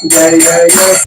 Jai Jai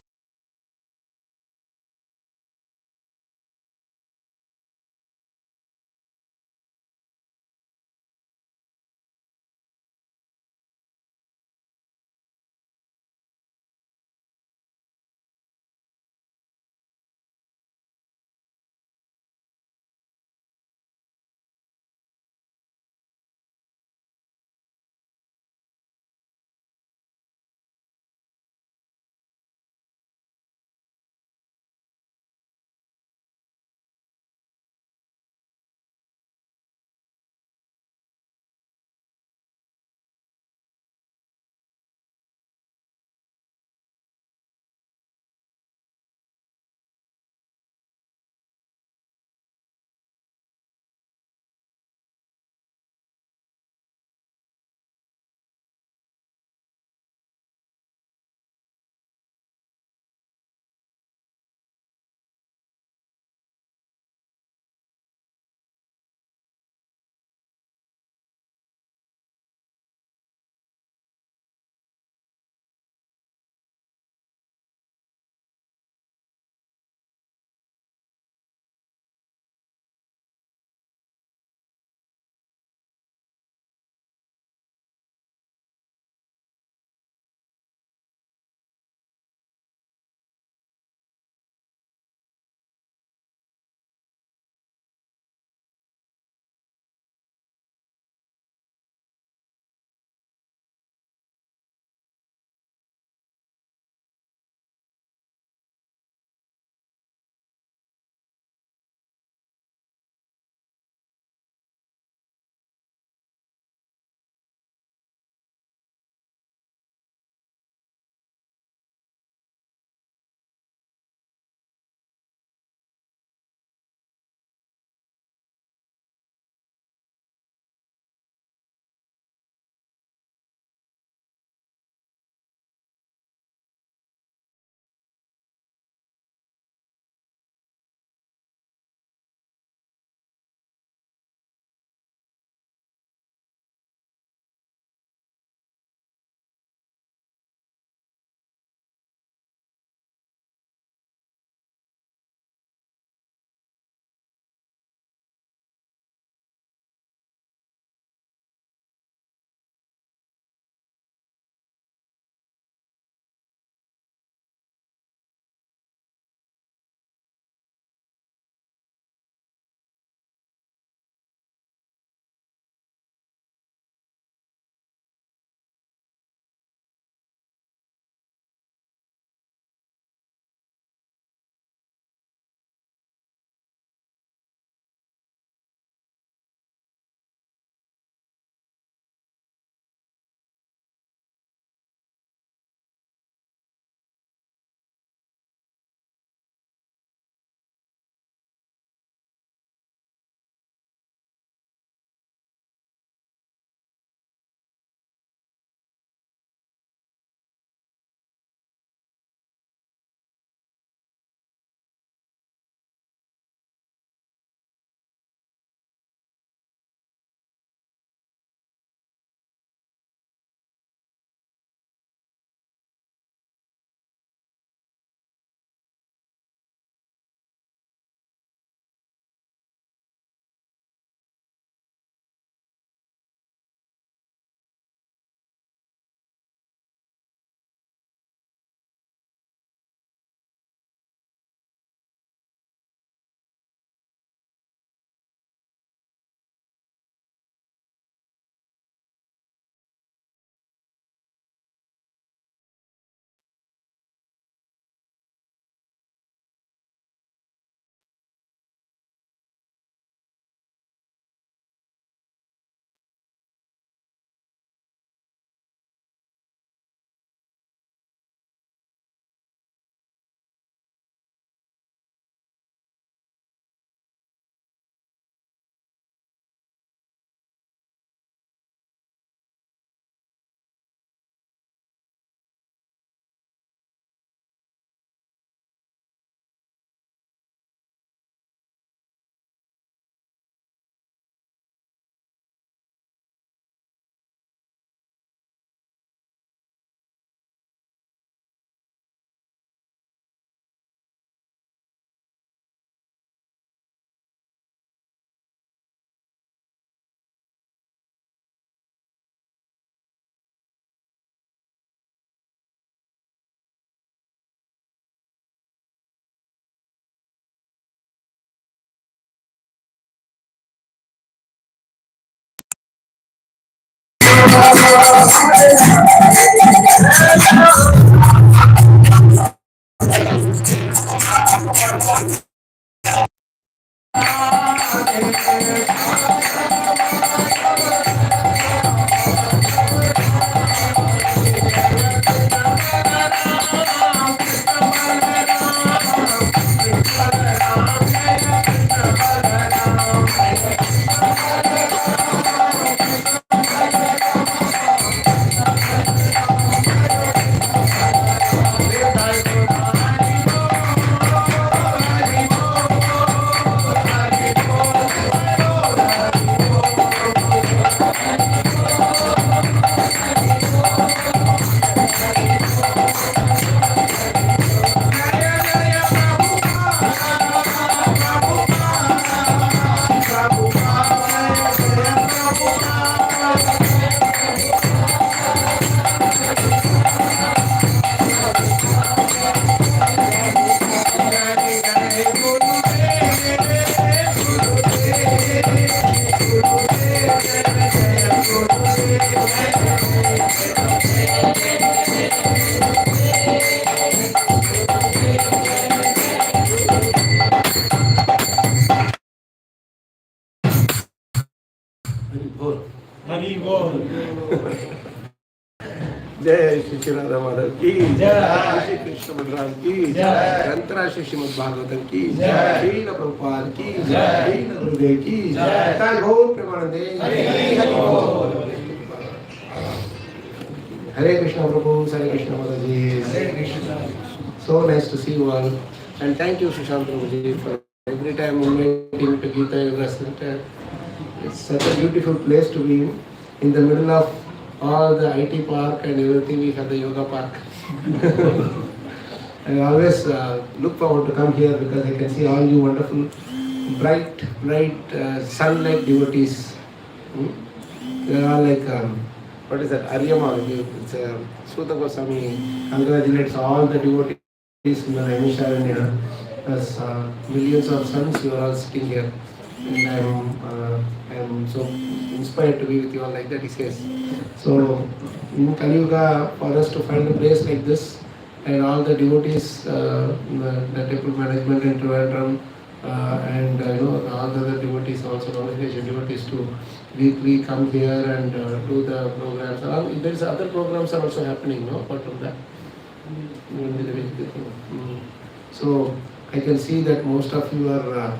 जय श्री राधा माधव की जय, श्री कृष्ण बलराम की जय, अंतर्राष्ट्रीय श्रीमद् भागवतम की जय, श्रील प्रभुपाद की जय, श्रील गुरुदेव की जय, जय गौर प्रेमानंदे हरि बोल। हरे कृष्ण प्रभु, हरे कृष्ण माता जी, हरे Krishna. So nice to see you all, and thank you Sushant Prabhuji for every time inviting to Gita Yoga Center. It's such a beautiful place to be in the middle of all the IT park and everything. We have the yoga park. I always look forward to come here because I can see all you wonderful, bright sun-like devotees. They are all like, what is that, Aryama? It's Sutta Goswami congratulates all the devotees in the Naimisharanya. As millions of suns, you are all sitting here. And I am so inspired to be with you all like that, he says. So, in Kali Yuga, for us to find a place like this, and all the devotees, the temple management in Trivandrum, and all the other devotees also, non-Asian devotees to weekly come here and do the programs. There is other programs are also happening, no, apart from that. So, I can see that most of you are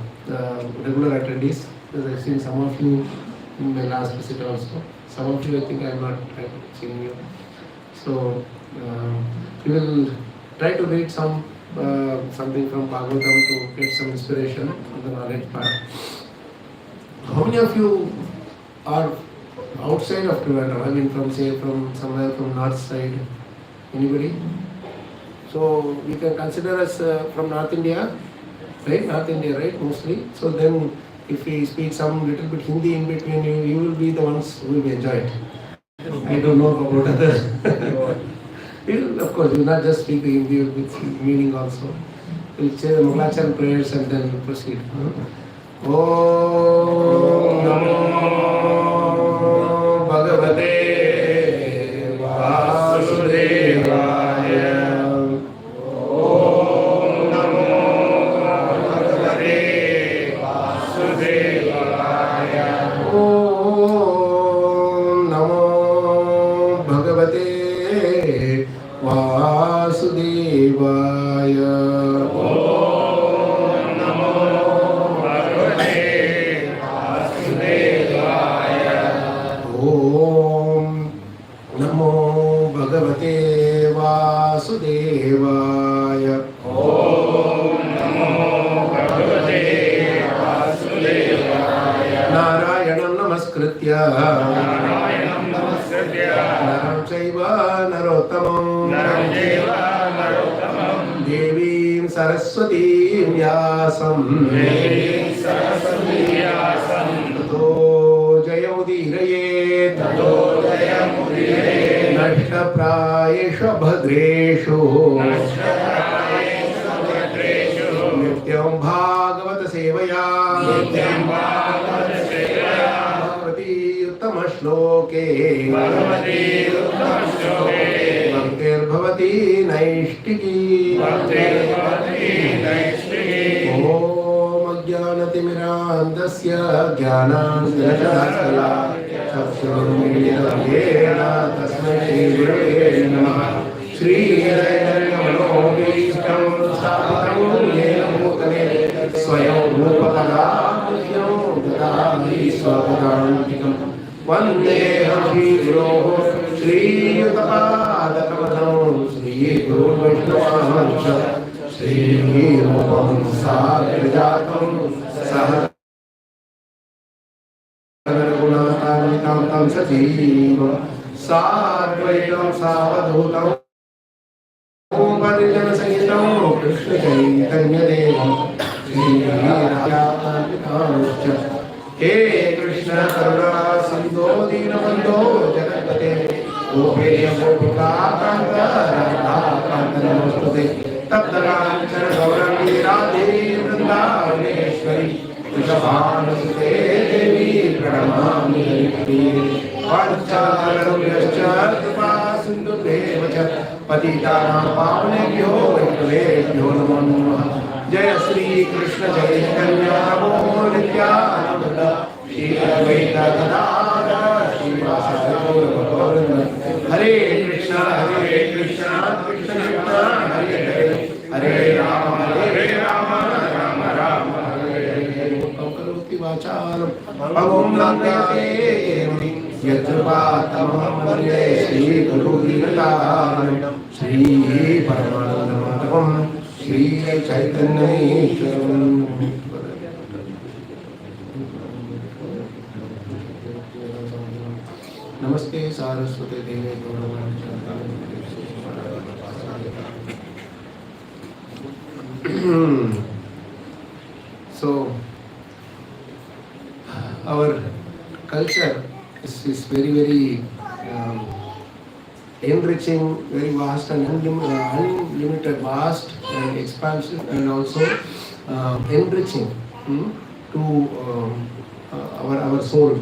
regular attendees, because I've seen some of you in my last visit also. Some of you I think I've seen you. So we will try to read something from Bhagavatam to get some inspiration on the knowledge part. How many of you are outside of Trivandrum? I mean from somewhere from north side? Anybody? So we can consider us from North India, right? North India, right? Mostly. So then if we speak some little bit Hindi in between, you will be the ones who will enjoy it. I don't know about others. Of course, you will not just speak the Hindi with meaning also. We will say the Kālacakra prayers and then we'll proceed. Om Namo Bhagavate Vasudevaya. Saraswati Vyasam Tato Jayamudiraye Nashta Prayesha Bhadreshu Nityam Bhagavata Sevaya Bhagavati Uttama श्लोके भक्तिर्भवति नैष्टिकी ॐ अज्ञानतिमिरान्धस्य ज्ञानाञ्जनशलाकया चक्षुरुन्मीलितं येन तस्मै श्रीगुरवे नमः। श्रीहरिहरमनोभीष्टं स्थापितं येन भूतले स्वयं रूपकदाकृतिं ददाति स्वपदान्तिकं वन्देऽहं श्रीगुरोः श्रीयुतपादकमलं श्रीगुरुवैष्णवांश श्रीरूपं साग्रजातं सह रघुनाथान्वितं सजीवं साद्वैतं सावधूतं परिजनसहितं कृष्णचैतन्यदेवं श्रीराधाकान्वितांश्च हे कृष्ण करुणा सिन्धो दीनबन्धो जगत्पते गोपेय गोपिका कान्त राधा कान्त नमोस्तुते तप्तकाञ्चन गौरङ्गी राधे वृन्दावनेश्वरी वृषभानुसुते देवी प्रणमामि हरिप्रिये वाञ्छाकल्पतरुभ्यश्च कृपा सिन्धुभ्येव च पतितानां पावनेभ्यो वैष्णवेभ्यो नमो नमः। जय श्री कृष्ण चैतन्य प्रभु नित्यानंद श्री अद्वैत गदाधर श्रीवासादि गौर भक्तवृंद। हरे कृष्ण कृष्ण कृष्ण हरे हरे हरे राम राम राम हरे हरे। करोति वाचालं पवं लङ्घयते यत्कृपातमहं वन्दे श्रीगुरुदीनतां श्री परमानन्दमाधवं श्री चैतन्येश्वरम्। नमस्ते सारस्वते देवे गौरवाणी। So our culture is very enriching, very vast and unlimited, vast and expansive, and also enriching to our soul.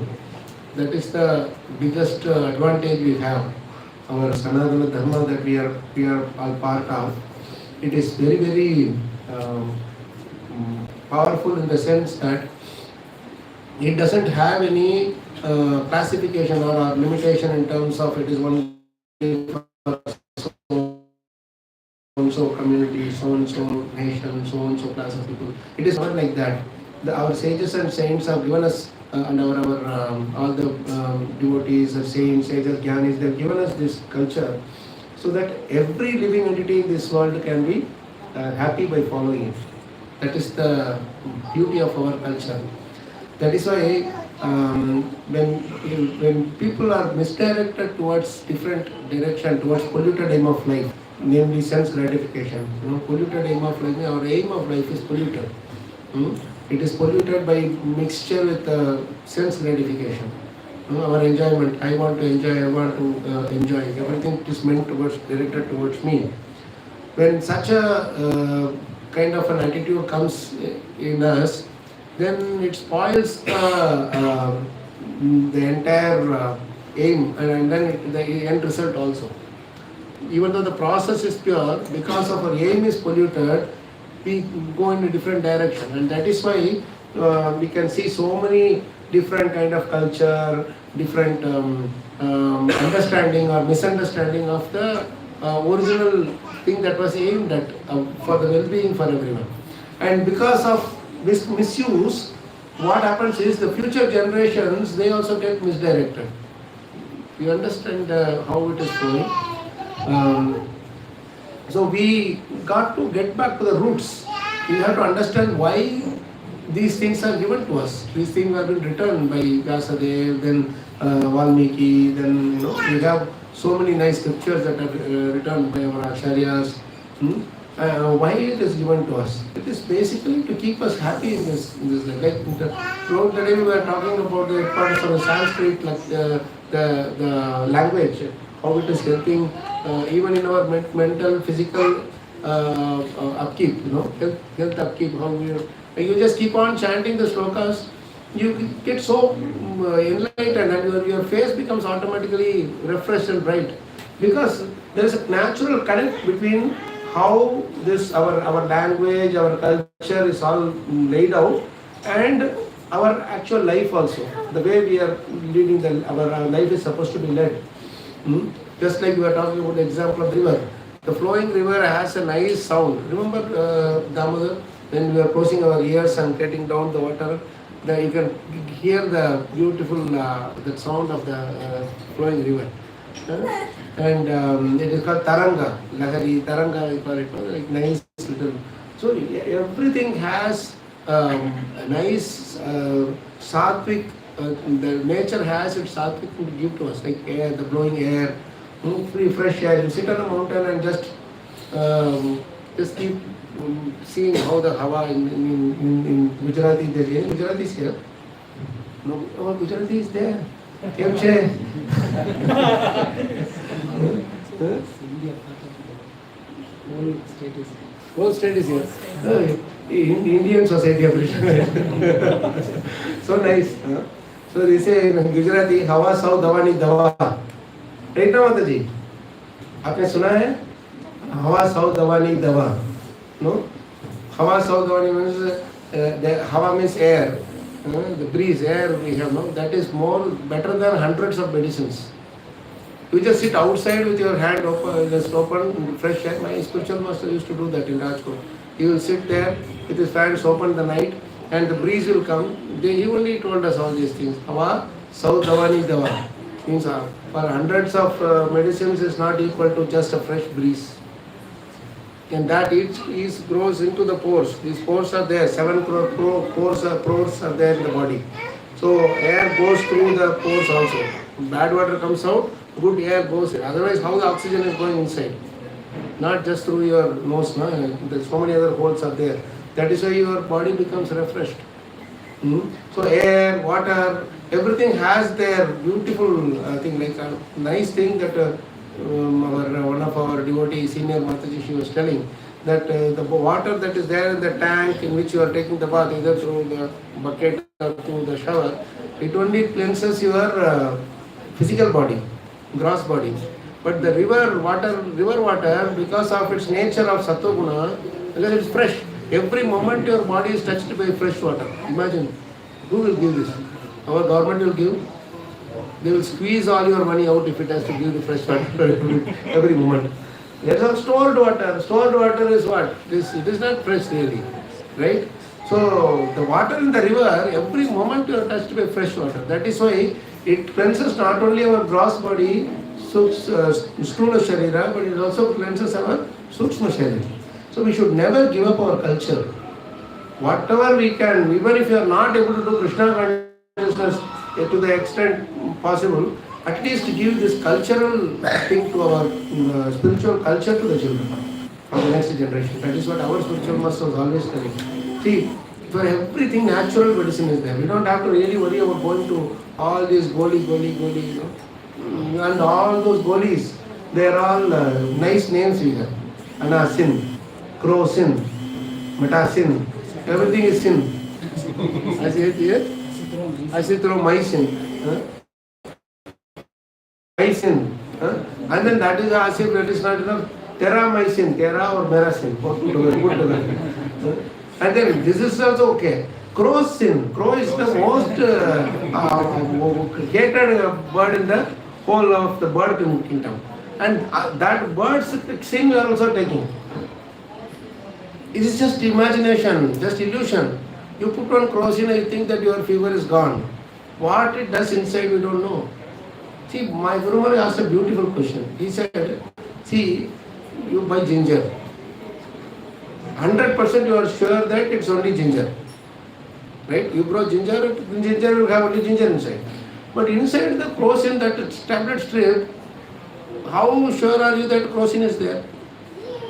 That is the biggest advantage we have. Our Sanatana Dharma that we are all part of. It is very powerful in the sense that it doesn't have any classification or limitation in terms of it is only for so-and-so community, so-and-so nation, so-and-so class of people. It is not like that. Our sages and saints have given us, and our all the devotees, the saints, sages, jnanis, they have given us this culture so that every living entity in this world can be happy by following it. That is the beauty of our culture. That is why when people are misdirected towards different direction, towards polluted aim of life, namely sense gratification. Polluted aim of life, our aim of life is polluted. It is polluted by mixture with sense gratification. Our enjoyment, I want to enjoy, everything is meant directed towards me. When such a kind of an attitude comes in us, then it spoils the entire aim and then the end result also. Even though the process is pure, because of our aim is polluted, we go in a different direction, and that is why we can see so many different kind of culture, different understanding or misunderstanding of the original thing that was aimed at for the well-being for everyone. And because of this misuse, what happens is the future generations, they also get misdirected. You understand how it is going? So we got to get back to the roots. We have to understand why these things are given to us. These things have been written by Vyasadeva, then Valmiki, then we have so many nice scriptures that are written by our acharyas. Why it is given to us? It is basically to keep us happy in this life. Like throughout the day we were talking about the importance of the Sanskrit, like the language, how it is helping even in our mental, physical upkeep, health upkeep. How you just keep on chanting the slokas, you get so enlightened, and your face becomes automatically refreshed and bright, because there is a natural connect between how this our language, our culture is all laid out, and our actual life also. The way we are leading our life is supposed to be led. Just like we were talking about the example of river. The flowing river has a nice sound. Remember, Damodar, when we were closing our ears and getting down the water, you can hear the beautiful the sound of the flowing river. And it is called Taranga, Lahari, Taranga, we call it, like nice little. So everything has a nice sattvic, the nature has its sattvic to give to us, like air, the blowing air, free fresh air. You sit on a mountain and just keep seeing how the Hawa in Gujarati, Gujarati is here. No, our Gujarati is there. Whole state is here. Indian society appreciate. So nice. So they say in Gujarati, Hawa Sau Dawani Dawa. Right now, Mataji? आपने सुना है? Hawa Sau Dawani Dawa. No? Hawa Sau Dawani means the Hawa means air. The breeze, air we have, no? That is more better than hundreds of medicines. You just sit outside with your hand open, just open, fresh air. My spiritual master used to do that in Rajkot. He will sit there with his hands open the night, and the breeze will come. He only told us all these things. Hawa Sau Dawani Dawa. Means for hundreds of medicines is not equal to just a fresh breeze. And that each grows into the pores. These pores are there. 7 pores are there in the body. So air goes through the pores also. Bad water comes out, good air goes in. Otherwise, how the oxygen is going inside? Not just through your nose. No? There's so many other holes are there. That is why your body becomes refreshed. So air, water, everything has their beautiful thing, like a nice thing that one of our devotee, senior Mataji, she was telling that the water that is there in the tank in which you are taking the bath, either through the bucket or through the shower, it only cleanses your physical body, gross body. But the river water, because of its nature of Sattva Guna, because it is fresh. Every moment your body is touched by fresh water. Imagine, who will give this? Our government will give. They will squeeze all your money out if it has to give the fresh water every moment. There is a stored water. Stored water is what? It is not fresh really, right? So the water in the river, every moment you are touched by fresh water. That is why it cleanses not only our gross body, Sthula Sharira, but it also cleanses our Sukshma Sharira. So we should never give up our culture. Whatever we can, even if you are not able to do Kṛṣṇa consciousness to the extent possible, at least give this cultural thing to our spiritual culture to the children, for the next generation. That is what our spiritual master was always telling. See, for everything natural medicine is there. We don't have to really worry about going to all these goli, you know. And all those golis, they are all nice names we have. Ana sin, Crow sin, Mata sin, everything is sin. I say it here. I say through my sin. My sin. And then that is as if that is not enough. Tera my sin, Tera or Mera sin. Put together. And then this is also okay. Crow's sin. Crow is the most hated bird in the whole of the bird kingdom. And that bird's sin we are also taking. It is just imagination, just illusion. You put on Kṛṣṇa, you think that your fever is gone. What it does inside, we don't know. See, my Guru Maharaj asked a beautiful question. He said, see, you buy ginger. 100% you are sure that it's only ginger. Right? You grow ginger, ginger will have only ginger inside. But inside the Kṛṣṇa, that tablet strip, how sure are you that Kṛṣṇa is there?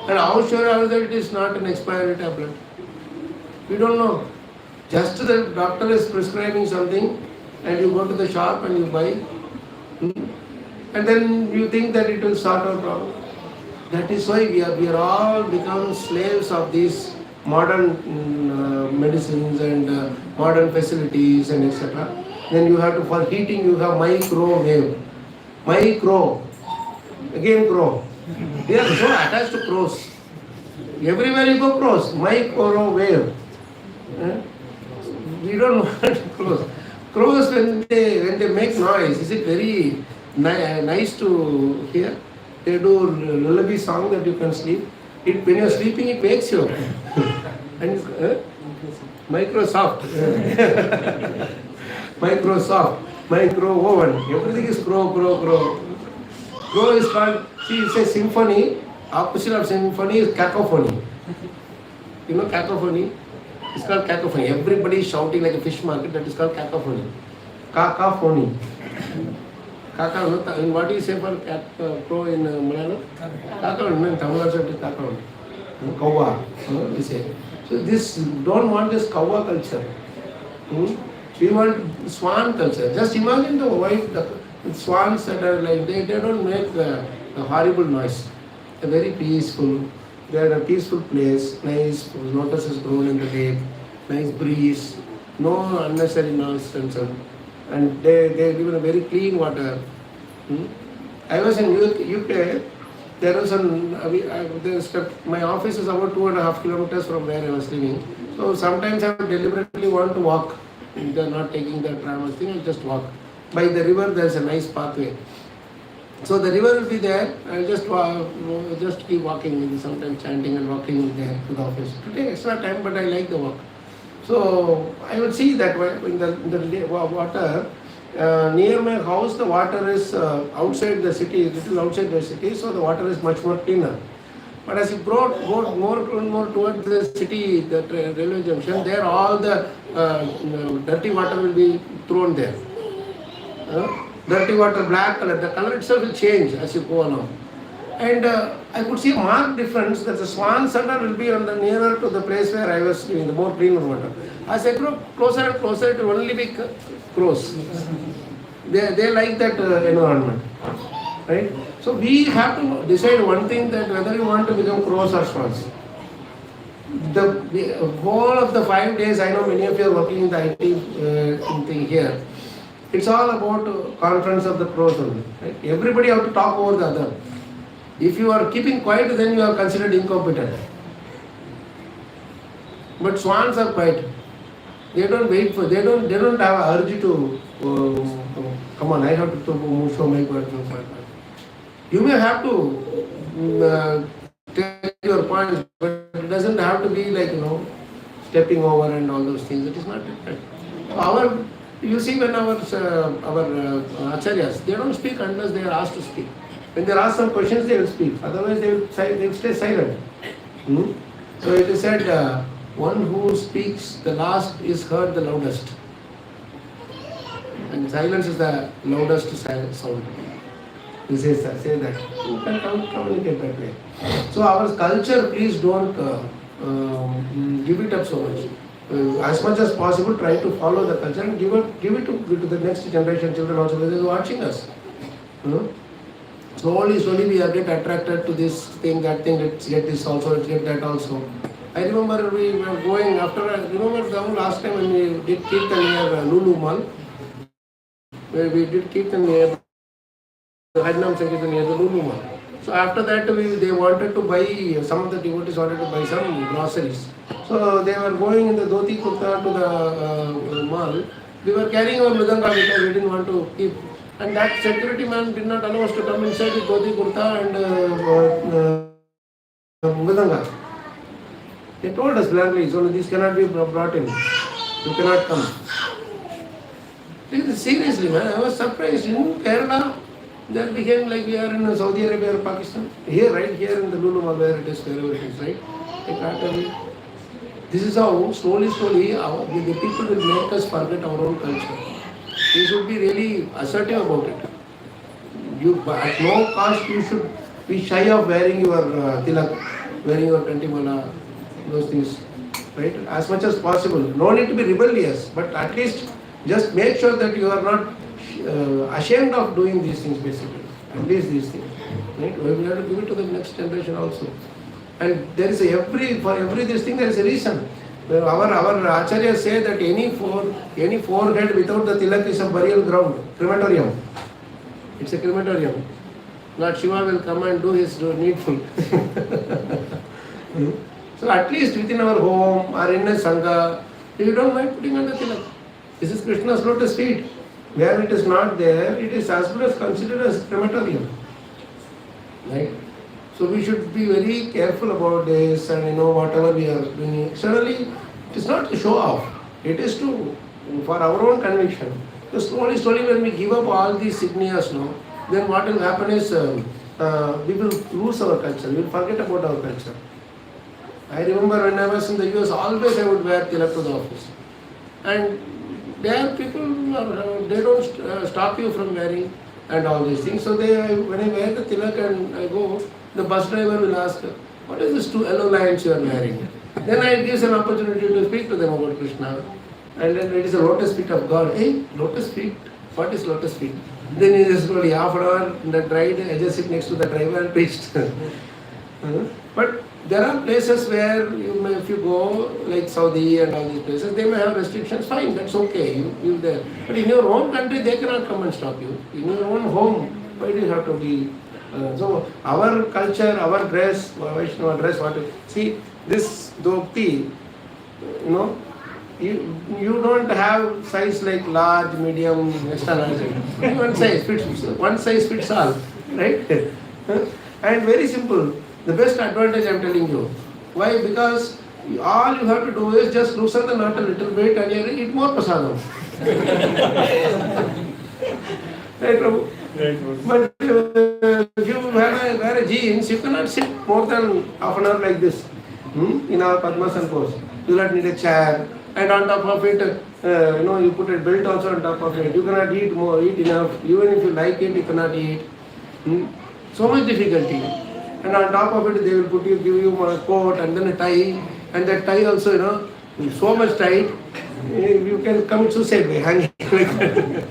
And how sure are you that it is not an expired tablet? We don't know. Just the doctor is prescribing something and you go to the shop and you buy. And then you think that it will sort out problem. That is why we are all become slaves of these modern medicines and modern facilities and etc. Then you have to, for heating, you have microwave. Micro, again crow. They are so attached to crows. Everywhere you go, crows. Microwave. We don't want crows. Crows, when they make noise, is it very nice to hear? They do lullaby song that you can sleep. When you are sleeping, it wakes you. And Microsoft, Microsoft, micro oven. Everything is crow. Crow is called. See, it's a symphony. Opposite of symphony is cacophony. You know cacophony? It's called cacophony. Everybody is shouting like a fish market. That is called cacophony. Cacophony. Kaka, what do you say for crow in Malayalam? Kaka, in Tamil also it is kaka. Kawa, we say. So this, don't want this kawa culture. We want swan culture. Just imagine the white swans that are like, they don't make a horrible noise. They're very peaceful. They're in a peaceful place. Nice lotus is grown in the lake. Nice breeze. No unnecessary nonsense. And they live in a very clean water. I was in UK. There was my office is about 2.5 kilometers from where I was living. So sometimes I would deliberately want to walk. If they're not taking the tram or thing, I just walk. By the river, there's a nice pathway. So the river will be there. I'll just keep walking, maybe sometimes chanting and walking there to the office. Today extra time, but I like the walk. So I will see that in the water, near my house, the water is outside the city, little outside the city, so the water is much more cleaner. But as you go more and more towards the city, the railway junction, there all the dirty water will be thrown there. Dirty water, black color, the color itself will change as you go along. And I could see a marked difference that the swan center will be on the nearer to the place where I was living, the more cleaner water. As I grow closer and closer, it will only be crows. They like that environment, right? So we have to decide one thing, that whether you want to become crows or swans. The whole of the 5 days, I know many of you are working in the IT thing here. It's all about conference of the crows only, right? Everybody have to talk over the other. If you are keeping quiet, then you are considered incompetent. But swans are quiet. They don't wait for. They don't have urge to. Come on, I have to show my part. You may have to tell your points, but it doesn't have to be like stepping over and all those things. It is not right. You see, when our acharyas, they don't speak unless they are asked to speak. When they are asked some questions, they will speak. Otherwise, they will stay silent. So it is said, one who speaks the last is heard the loudest. And silence is the loudest sound. He says that. Say that. You can communicate that way. So our culture, please don't give it up so much. As much as possible, try to follow the culture and give it to the next generation, children also, who are watching us. Slowly we get attracted to this thing, that thing, let's get this also, let's get that also. I remember we were going remember the last time when we did Kirtan near Lulu Mall, where we did Kirtan near Harinam Sankirtan near the Lulu Mall. So after that, they wanted to buy, some of the devotees wanted to buy some groceries. So they were going in the dhoti kurta to the mall. We were carrying our mridanga because we didn't want to keep. And that security man did not allow us to come inside with dhoti kurta and mridanga. They told us bluntly, so these cannot be brought in. You cannot come. Seriously, man, I was surprised. In Kerala, that became like we are in Saudi Arabia or Pakistan. Here, right here in the Lulu Mall, where it is, wherever it is, right? I can't tell you. This is how slowly the people will make us forget our own culture. We should be really assertive about it. At no cost you should be shy of wearing your tilak, wearing your kantimala, those things, right? As much as possible. No need to be rebellious, but at least just make sure that you are not ashamed of doing these things, basically. At least these things, right? We have to give it to the next generation also. And there is for every this thing there is a reason. Our acharyas say that any forehead without the tilak is a burial ground, crematorium. It's a crematorium. Lord Shiva will come and do his needful. So at least within our home or in a sangha, you don't mind putting on the tilak. This is Krishna's lotus feet. Where it is not there, it is as good as considered as crematorium. Right? So we should be very careful about this, and whatever we are doing externally, it is not to show off. It is for our own conviction. So slowly when we give up all these signias, then what will happen is we will lose our culture. We will forget about our culture. I remember when I was in the US, always I would wear tilak to the office. And there people, they don't stop you from wearing and all these things. So when I wear the tilak and I go, the bus driver will ask, what is this 2 yellow lines you are wearing? Then it gives an opportunity to speak to them about Kṛṣṇa. And then it is a lotus feet of God. Hey, lotus feet? What is lotus feet? Then he just slowly half an hour in that ride, I just sit next to the driver and preached. But there are places where if you go, like Saudi and all these places, they may have restrictions. Fine, that's okay. You there. But in your own country, they cannot come and stop you. In your own home, why do you have to be? So our culture, our dress, Vaishnava dress, see this dhoti, you don't have size like large, medium, extra large. One size fits all, right? And very simple. The best advantage I am telling you. Why? Because all you have to do is just loosen the knot a little bit and you eat more prasadam. Right, Prabhu? Right. But if you wear a jeans, you cannot sit more than half an hour like this in our Padmasana pose. You will not need a chair. And on top of it, you put a belt also on top of it. You cannot eat enough. Even if you like it, you cannot eat. So much difficulty. And on top of it, they will give you a coat and then a tie. And that tie also, so much tight, you can commit suicide by hanging like that.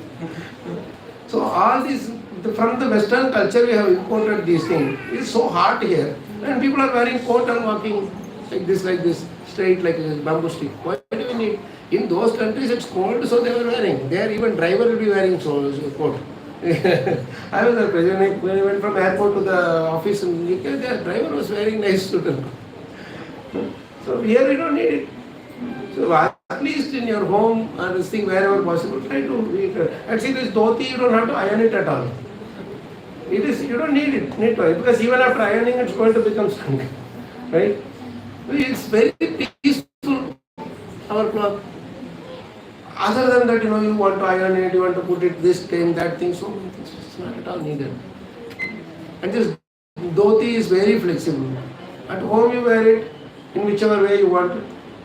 So all these, from the Western culture, we have imported these things. It's so hot here. And people are wearing coat and walking like this, straight like a bamboo stick. Why do we need? In those countries, it's cold, so they were wearing. There, even driver will be wearing coat. I was a president when I went from airport to the office in UK, the driver was wearing nice suit. So here you don't need it. So at least in your home or this thing wherever possible, try to eat. And see this dhoti, you don't have to iron it at all. You don't need it, because even after ironing, it's going to become strong, right? It's very peaceful, our cloth. Other than that, you want to iron it, you want to put it this time, that thing, so many things. It's not at all needed. And this dhoti is very flexible. At home you wear it in whichever way you want it.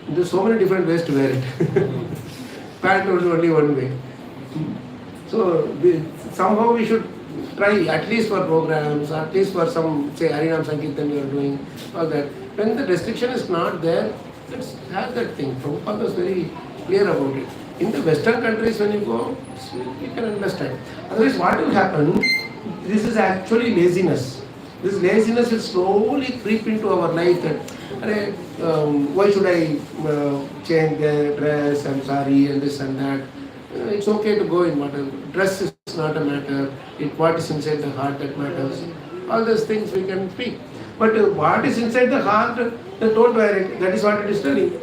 There's so many different ways to wear it. Pant is only one way. So somehow we should try, at least for programs, at least for some, say, Harinam Sankirtan you are doing, all that. When the restriction is not there, let's have that thing. Prabhupada was very clear about it. In the Western countries, when you go, you can understand. Otherwise, what will happen? This is actually laziness. This laziness will slowly creep into our life. That, why should I change the dress and sari and this and that? It's okay to go in whatever. Dress is not a matter. What is inside the heart that matters. All those things we can speak. But what is inside the heart, don't wear it. That is what it is telling.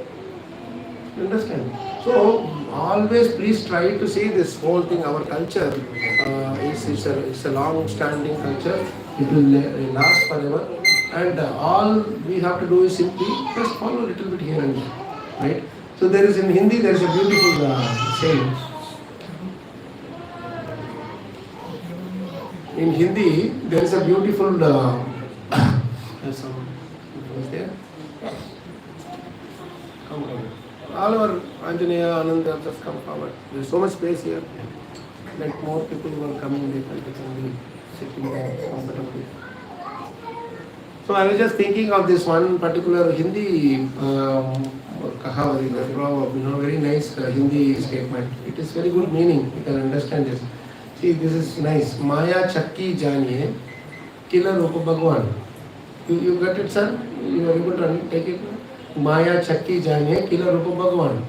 You understand? So, always please try to see this whole thing. Our culture it's a long-standing culture. It will last forever. And all we have to do is simply just follow a little bit here and there. Right? So there is in Hindi, there is a beautiful saying. In Hindi, there is a beautiful is there? Come on. All our Anjaneya, Ananda, just come forward. There is so much space here. Like more people who are coming, they can be sitting there comfortably. So I was just thinking of this one particular Hindi kahavati, proverb, very nice Hindi statement. It is very good meaning. You can understand this. See, this is nice. Maya chakki janiye, killer rupa Bhagwan. You got it, sir? You are able to take it? Maya Chakki Jane, Kila Rupa Bhagwan.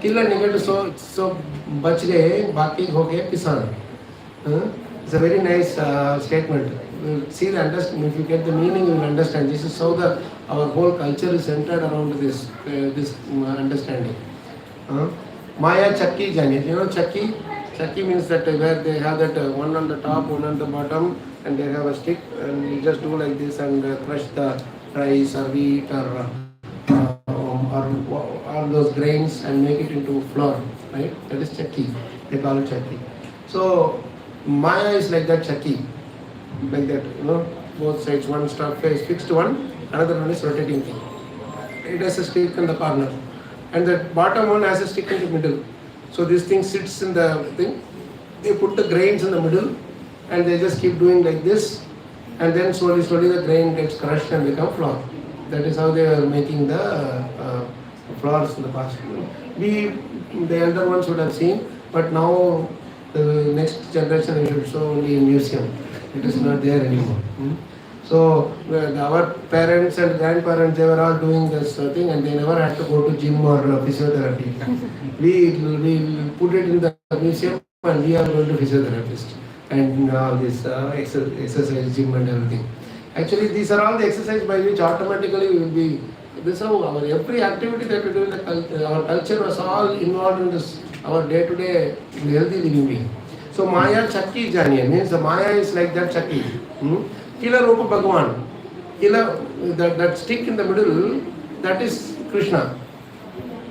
Kila Nigat so bach gaye, baki ho gaye kisan. It's a very nice statement. See the understand. If you get the meaning, you will understand. This is how our whole culture is centered around this understanding. Maya Chakki Jane. You know Chakki? Chakki means that where they have that one on the top, one on the bottom, and they have a stick, and you just do like this and crush the rice or wheat or all those grains and make it into flour, right? That is Chakki. They call it Chakki. So Maya is like that Chakki, like that, both sides, one stuff is fixed one, another one is rotating thing. It has a stick in the corner, and the bottom one has a stick in the middle. So this thing sits in the thing, they put the grains in the middle and they just keep doing like this, and then slowly the grain gets crushed and become flour. That is how they are making the flours in the past. The elder ones would have seen, but now the next generation should show only in museum. It is not there anymore. So our parents and grandparents, they were all doing this thing, and they never had to go to gym or physiotherapy. We put it in the museum, and we are going to physiotherapist and all this exercise, gym and everything. Actually, these are all the exercise by which automatically we will be. This is how our every activity that we do in the our culture was all involved in this our day-to-day healthy living being. So Maya Chakki Janiya means the Maya is like that Chakki. Kila Rupa Bhagwan. Kila, that stick in the middle, that is Kṛṣṇa.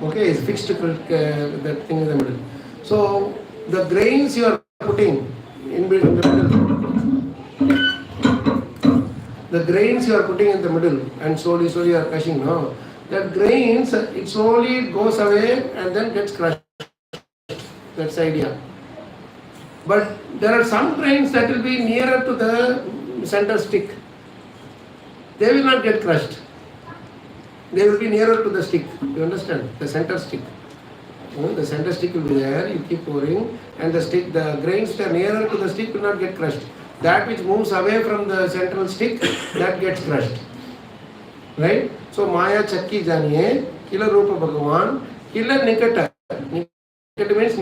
Okay, it's fixed that thing in the middle. So the grains you are putting in the middle, the grains you are putting in the middle and slowly you are crushing. No, that grains, it slowly goes away and then gets crushed. That's the idea. But there are some grains that will be nearer to the center stick. They will not get crushed. They will be nearer to the stick. You understand? The center stick. The center stick will be there. You keep pouring, and the grains that are nearer to the stick will not get crushed. That which moves away from the central stick, that gets crushed. Right? So Maya Chakki Janiye, Kila Rupa Bhagavan, Kila Nikata. Nikata means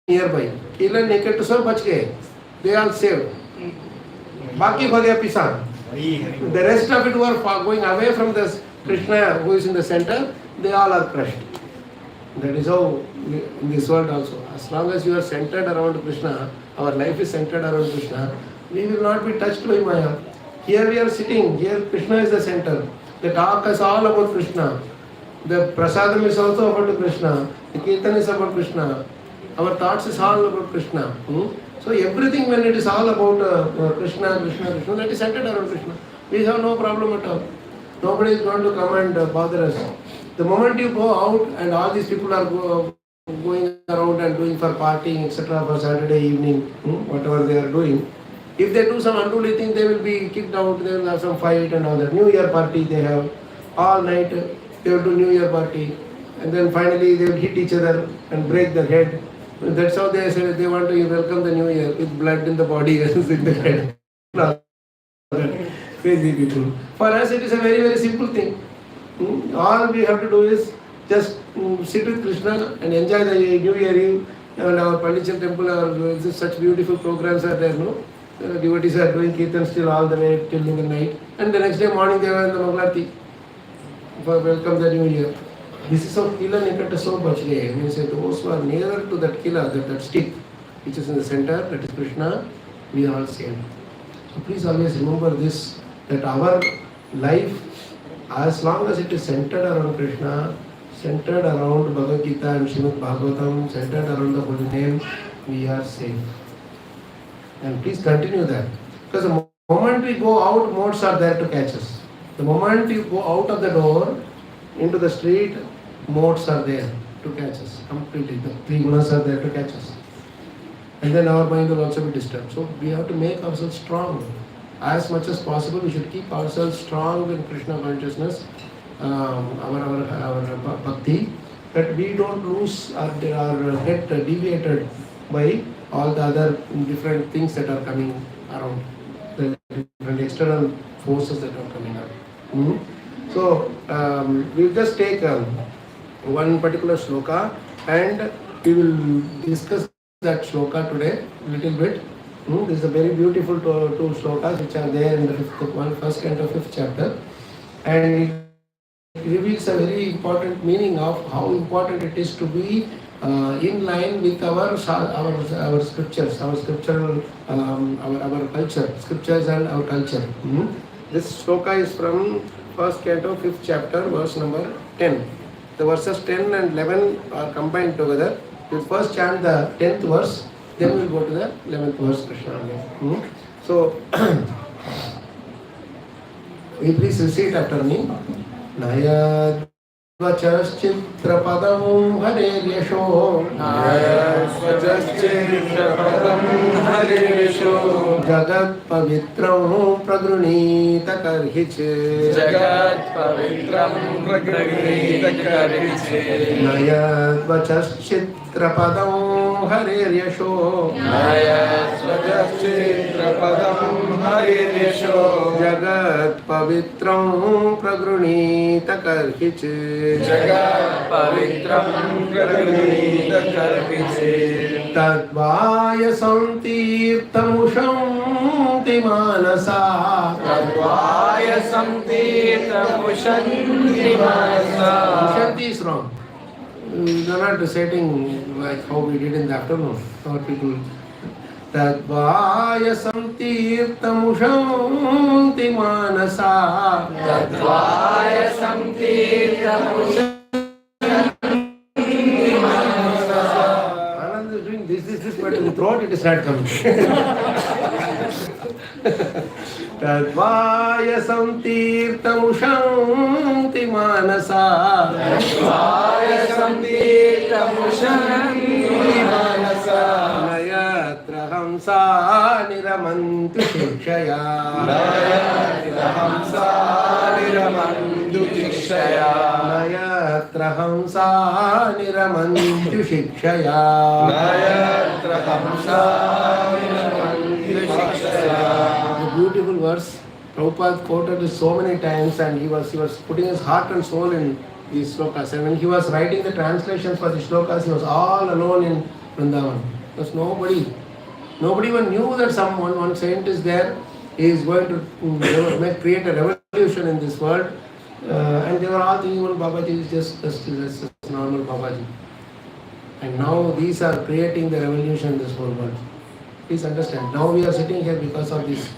nearby. Kila Nikata so bach gaye. They all saved. Baki ho gaya pisan. The rest of it were going away from the Kṛṣṇa who is in the center, they all are crushed. That is how in this world also. As long as you are centered around Kṛṣṇa, our life is centered around Kṛṣṇa, we will not be touched by Maya. Here we are sitting, here Kṛṣṇa is the center. The talk is all about Kṛṣṇa. The prasadam is also about Kṛṣṇa. The kirtan is about Kṛṣṇa. Our thoughts is all about Kṛṣṇa. So everything when it is all about Kṛṣṇa, that is centered around Kṛṣṇa. We have no problem at all. Nobody is going to come and bother us. The moment you go out and all these people are going around and doing for partying, etc. for Saturday evening, whatever they are doing, if they do some unruly thing, they will be kicked out, they will have some fight and all that. New Year party they have, all night they will do New Year party, and then finally they will hit each other and break their head. That's how they say they want to welcome the New Year with blood in the body and in the head. Crazy people. For us it is a very, very simple thing. All we have to do is just sit with Kṛṣṇa and enjoy the New Year Eve. And our Pandichan temple, such beautiful programs are there, no? Devotees are doing kirtan still all the way till in the night. And the next day morning they were in the Mangalarti for welcome the New Year. This is how Kila Nikata so much gaye. Means those who are nearer to that Kila, that stick, which is in the center, that is Kṛṣṇa, we are all same. So please always remember this, that our life, as long as it is centered around Kṛṣṇa, centered around Bhagavad Gita and Srimad Bhagavatam, centered around the holy name, we are safe. And please continue that. Because the moment we go out, modes are there to catch us. The moment you go out of the door, into the street, modes are there to catch us completely. The three gunas are there to catch us. And then our mind will also be disturbed. So we have to make ourselves strong. As much as possible, we should keep ourselves strong in Kṛṣṇa consciousness, our bhakti, that we don't lose or get deviated by all the other different things that are coming around, the different external forces that are coming up. Hmm? So we'll just take one particular shloka and we will discuss that shloka today a little bit. This is a very beautiful two shlokas which are there in the first and the fifth chapter, and it reveals a very important meaning of how important it is to be in line with our scriptures, our scriptural, our culture, scriptures and our culture. This shloka is from first canto, fifth chapter, verse number 10. The verses 10 and 11 are combined together. We'll first chant the 10th verse, then we'll go to the 11th verse, Kṛṣṇa. So, will you please recite after me? Nayad Vachaschitrapadam Hareryasho Jagat Pavitram Pragrunita Karhiche Nayad Vachaschitrapadam Hareryasho Jagat Pavitram Pragrunita Karhiche Tadvaya Samtirtamushanti Manasa Mushanti is wrong. We are not reciting like how we did in the afternoon. Our people Tadvaya Samtirtamushanti Manasa Anand is doing this, but in the throat it is not coming. Tadvaya Samtirtamushanti Manasa Nayatra Hamsa Niramantu Shikshaya Nayatra Hamsa Niramantu Shikshaya The beautiful verse. Prabhupada quoted it so many times, and he was putting his heart and soul in these slokas. And when he was writing the translations for the slokas, he was all alone in Vrindavan. Because nobody even knew that one saint is there. He is going to create a revolution in this world. And they were all thinking, well, Babaji is just normal Babaji. And now these are creating the revolution in this whole world. Please understand. Now we are sitting here because of this,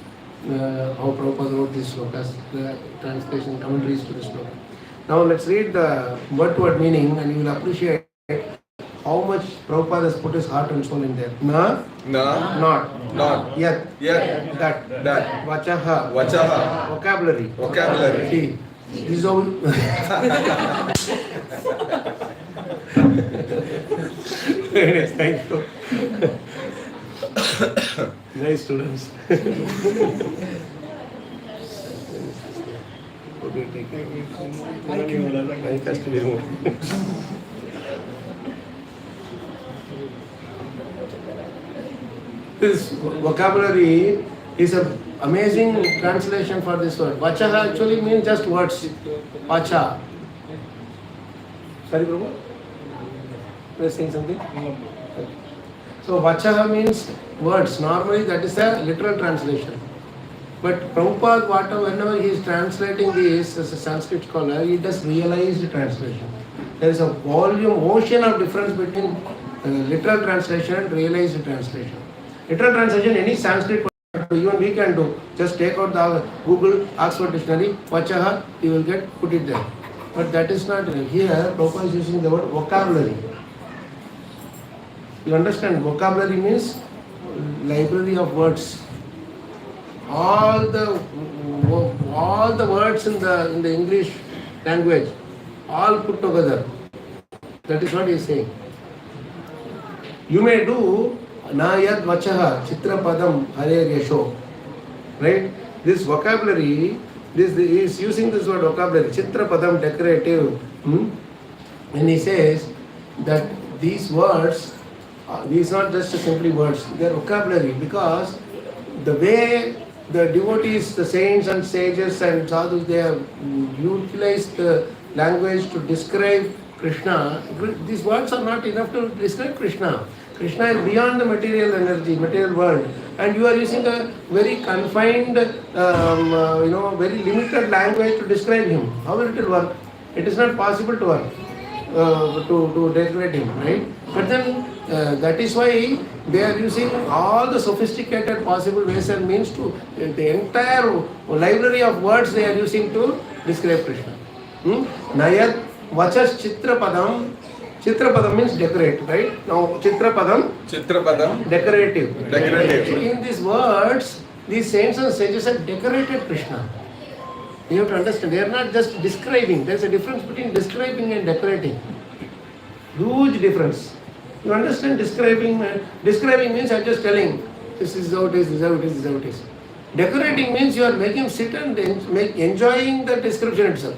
how Prabhupada wrote these slokas, the translation, commentaries to this sloka. Now let's read the word-to-word meaning, and you will appreciate how much Prabhupada has put his heart and soul in there. Na, not, yet, that, vachaha, vocabulary. See, this is all. Thank you. Nice students. This vocabulary is an amazing translation for this word. Vachaha actually means just words. Vacha. Sorry, Prabhu? You are saying something? So vachaha means words. Normally that is a literal translation. But Prabhupada, whenever he is translating this as a Sanskrit scholar, he does realized translation. There is a ocean of difference between literal translation and realized translation. Literal translation, any Sanskrit, even we can do. Just take out the Google Oxford Dictionary, vachaha, you will put it there. But that is not here. Prabhupada is using the word vocabulary. You understand? Vocabulary means library of words. All the words in the English language, all put together. That is what he is saying. You may do na yad vachaha chitrapadam hareryasho. Right? This vocabulary, he is using this word vocabulary, chitrapadam, decorative. And he says that these words, these are not just simply words, they are vocabulary, because the way the devotees, the saints and sages and sadhus, they have utilized the language to describe Krishna. These words are not enough to describe Krishna. Krishna is beyond the material energy, material world, and you are using a very confined, very limited language to describe him. How will it work? It is not possible to work, to decorate him, right? But then that is why they are using all the sophisticated possible ways and means to the entire library of words they are using to describe Krishna. Nayat Vachas Chitrapadam. Chitrapadam means decorate, right? Now Chitrapadam, decorative. In these words, these saints and sages have decorated Krishna. You have to understand, they are not just describing. There is a difference between describing and decorating. Huge difference. You understand? Describing means I am just telling, this is how it is, this is how it is, this is how it is. Decorating means you are making him sit and enjoying the description itself.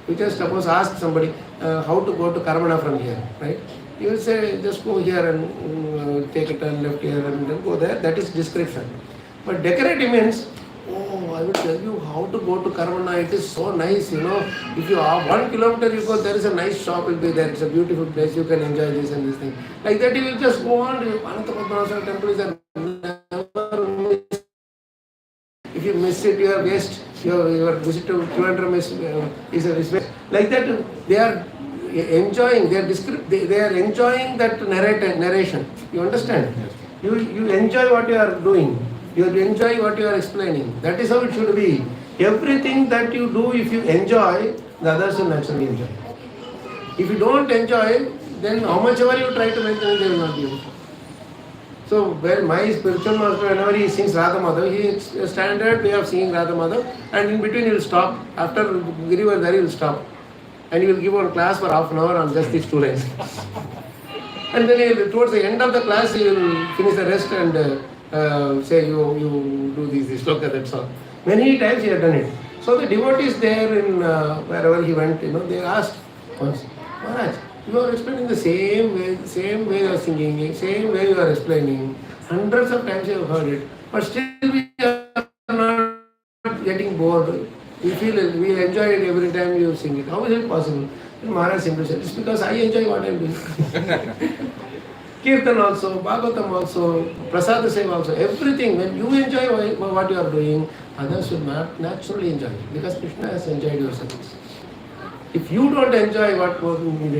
You just suppose ask somebody how to go to Kṛṣṇa from here, right? You will say just go here and take a turn left here and then go there. That is description. But decorating means, oh, I will tell you how to go to Kṛṣṇa. It is so nice, you know. If you are 1 kilometer, you go, there is a nice shop will be there. It's a beautiful place. You can enjoy this and this thing. Like that, you will just go on. Anantapatmanasana temple is a never miss. If you miss it, you are waste. Your visit to Trivandrum is a waste. Like that, they are enjoying. They are enjoying that narration. You understand? Yes. You enjoy what you are doing. You enjoy what you are explaining. That is how it should be. Everything that you do, if you enjoy, the others will naturally enjoy. If you don't enjoy, then how much ever you try to maintain, they will not be able to. So, my spiritual master, whenever he sings Radha Madhav, he is a standard way of singing Radha Madhav, and in between he will stop. After Girivar there, he will stop. And he will give one class for half an hour on just these 2 lines. And then towards the end of the class, he will finish the rest and say, you do this sloka, that's all. Many times he had done it. So the devotees there in wherever he went, they asked once, Maharaj, you are explaining the same way you are singing, same way you are explaining. Hundreds of times you have heard it, but still we are not getting bored. We enjoy it every time you sing it. How is it possible? And Maharaj simply said, it's because I enjoy what I am doing. Kirtan also, Bhagavatam also, Prasada Seva also, everything. When you enjoy what you are doing, others will not naturally enjoy it, because Krishna has enjoyed your service. If you don't enjoy what you are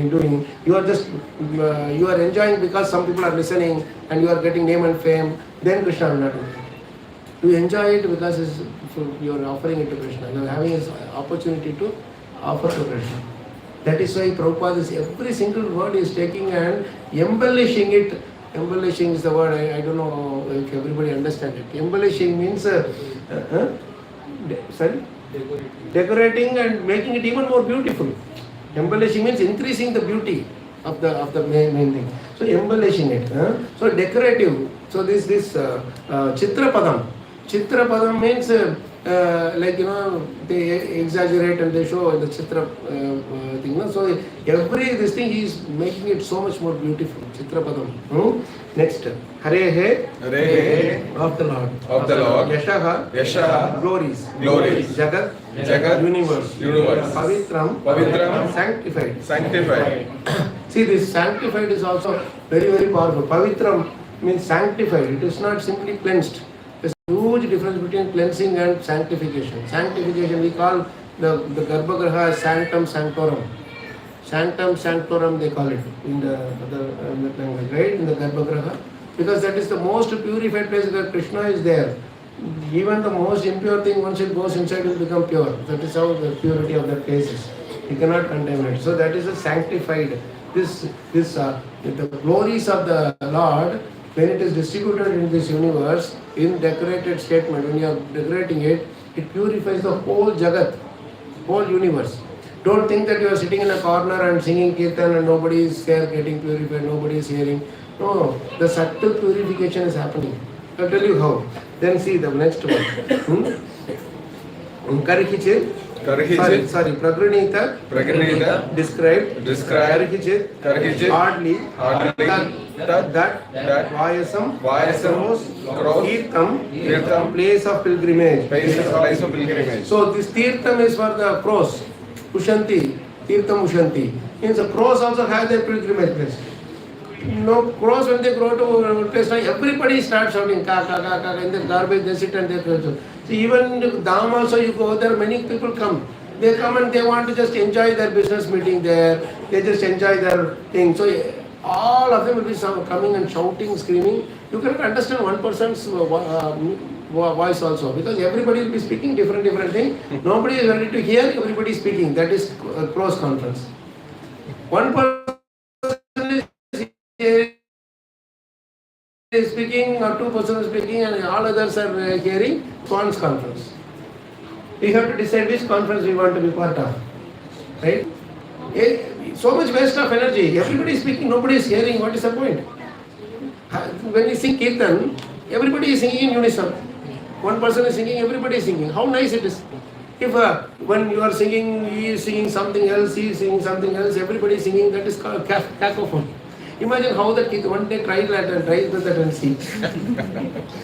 doing, you are just you are enjoying because some people are listening and you are getting name and fame, then Krishna will not enjoy it. You enjoy it because you are offering it to Krishna. You are having an opportunity to offer to Krishna. That is why Prabhupada is every single word is taking and embellishing it. Embellishing is the word, I don't know if everybody understands it. Embellishing means, decorating and making it even more beautiful. Embellishing means increasing the beauty of the main thing. So embellishing it. So decorative. So this Chitrapadam. Chitrapadam means they exaggerate and they show the Chitra thing. So this thing he is making it so much more beautiful. Chitrapadam. Next. Hare of the Lord. Yashaha. Glories. Jagat. Universe. Pavitram. Sanctified. See, this sanctified is also very, very powerful. Pavitram means sanctified. It is not simply cleansed. There is a huge difference between cleansing and sanctification. Sanctification, we call the Garbhagriha Sanctum Sanctorum. Sanctum Sanctorum they call it in the language, right? In the Garbhagriha. Because that is the most purified place where Krishna is there. Even the most impure thing, once it goes inside, will become pure. That is how the purity of that place is. You cannot contaminate. So that is a sanctified. The glories of the Lord, when it is distributed in this universe, in decorated statement, when you are decorating it, it purifies the whole Jagat, whole universe. Don't think that you are sitting in a corner and singing Kirtan and nobody is there getting purified, nobody is hearing. No, the subtle purification is happening. I'll tell you how. Then see the next one. Karikiche. Sorry. Pragranita. Described. Karhijit. Hardly. That. Vayasam. Cross. Tirtham. Place of pilgrimage. So this Tirtham is for the cross. Ushanti. Tirtham Ushanti. Means the cross also have their pilgrimage place. No cross, when they go to place, everybody starts shouting ka ka ka ka in the garbage. They sit and they throw. So even Dham also you go there, many people come. They come and they want to just enjoy their business meeting there. They just enjoy their thing. So all of them will be coming and shouting, screaming. You cannot understand one person's voice also, because everybody will be speaking different thing. Nobody is ready to hear. Everybody is speaking. That is close conference. One person is speaking or two persons speaking and all others are hearing. Swans conference. We have to decide which conference we want to be part of. Right? So much waste of energy. Everybody is speaking, nobody is hearing. What is the point? When we sing Kirtan, everybody is singing in unison. One person is singing, everybody is singing. How nice it is. If when you are singing, he is singing something else, he is singing something else, everybody is singing, that is called cacophony. Imagine how that one day try that and see.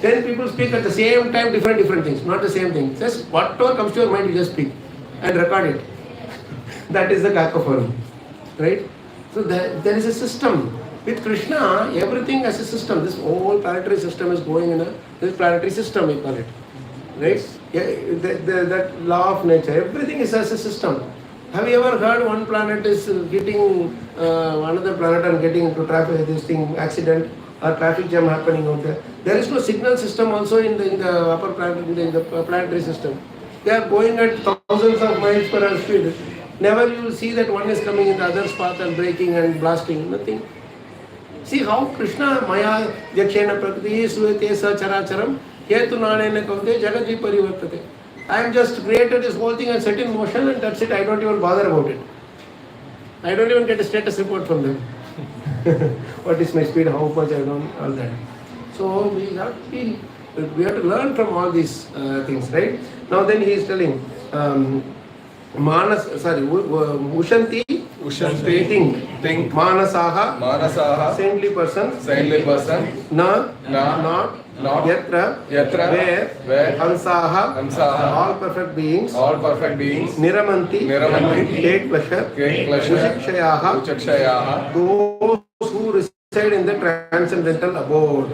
10 people speak at the same time, different things, not the same thing. Just whatever comes to your mind, you just speak and record it. That is the cacophony, right? So there is a system. With Kṛṣṇa, everything has a system. This whole planetary system is going in this planetary system, we call it, right? That law of nature, everything is as a system. Have you ever heard one planet is hitting another planet and getting into traffic, this thing, accident or traffic jam happening out there? There is no signal system also in the upper planet, in the planetary system. They are going at thousands of miles per hour speed. Never you will see that one is coming in the other's path and braking and blasting, nothing. See how Kṛṣṇa Maya Jakshena Prakriti Suvete Sa Characharam Ketu Nanena Kavte Jagati Parivartate. I am just created this whole thing and set in motion and that's it. I don't even bother about it. I don't even get a status report from them. What is my speed, how much I don't, all that. So we have to learn from all these things, right? Now then he is telling, Ushanti, think. Manasaha, saintly person. Not, Yatra, where, Hansaha, all perfect beings. Niramanti, take pleasure. Uchakshayaha, those who reside in the transcendental abode.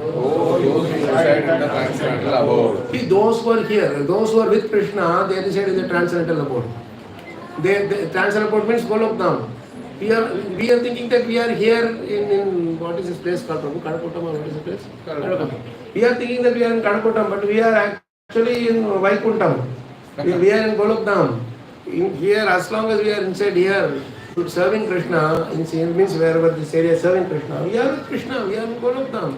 See, those who are here, those who are with Kṛṣṇa, they reside in the transcendental abode. The transcendental abode means Golokdham. We are thinking that we are here in what is this place called, Prabhu? Karakotam, or what is the place? Karakotam. We are thinking that we are in Karakotam, but we are actually in Vaikuntham. We are in Golokdham. Here, as long as we are inside here, serving Kṛṣṇa, means wherever this area is serving Kṛṣṇa, we are with Kṛṣṇa, we are in Golokdham.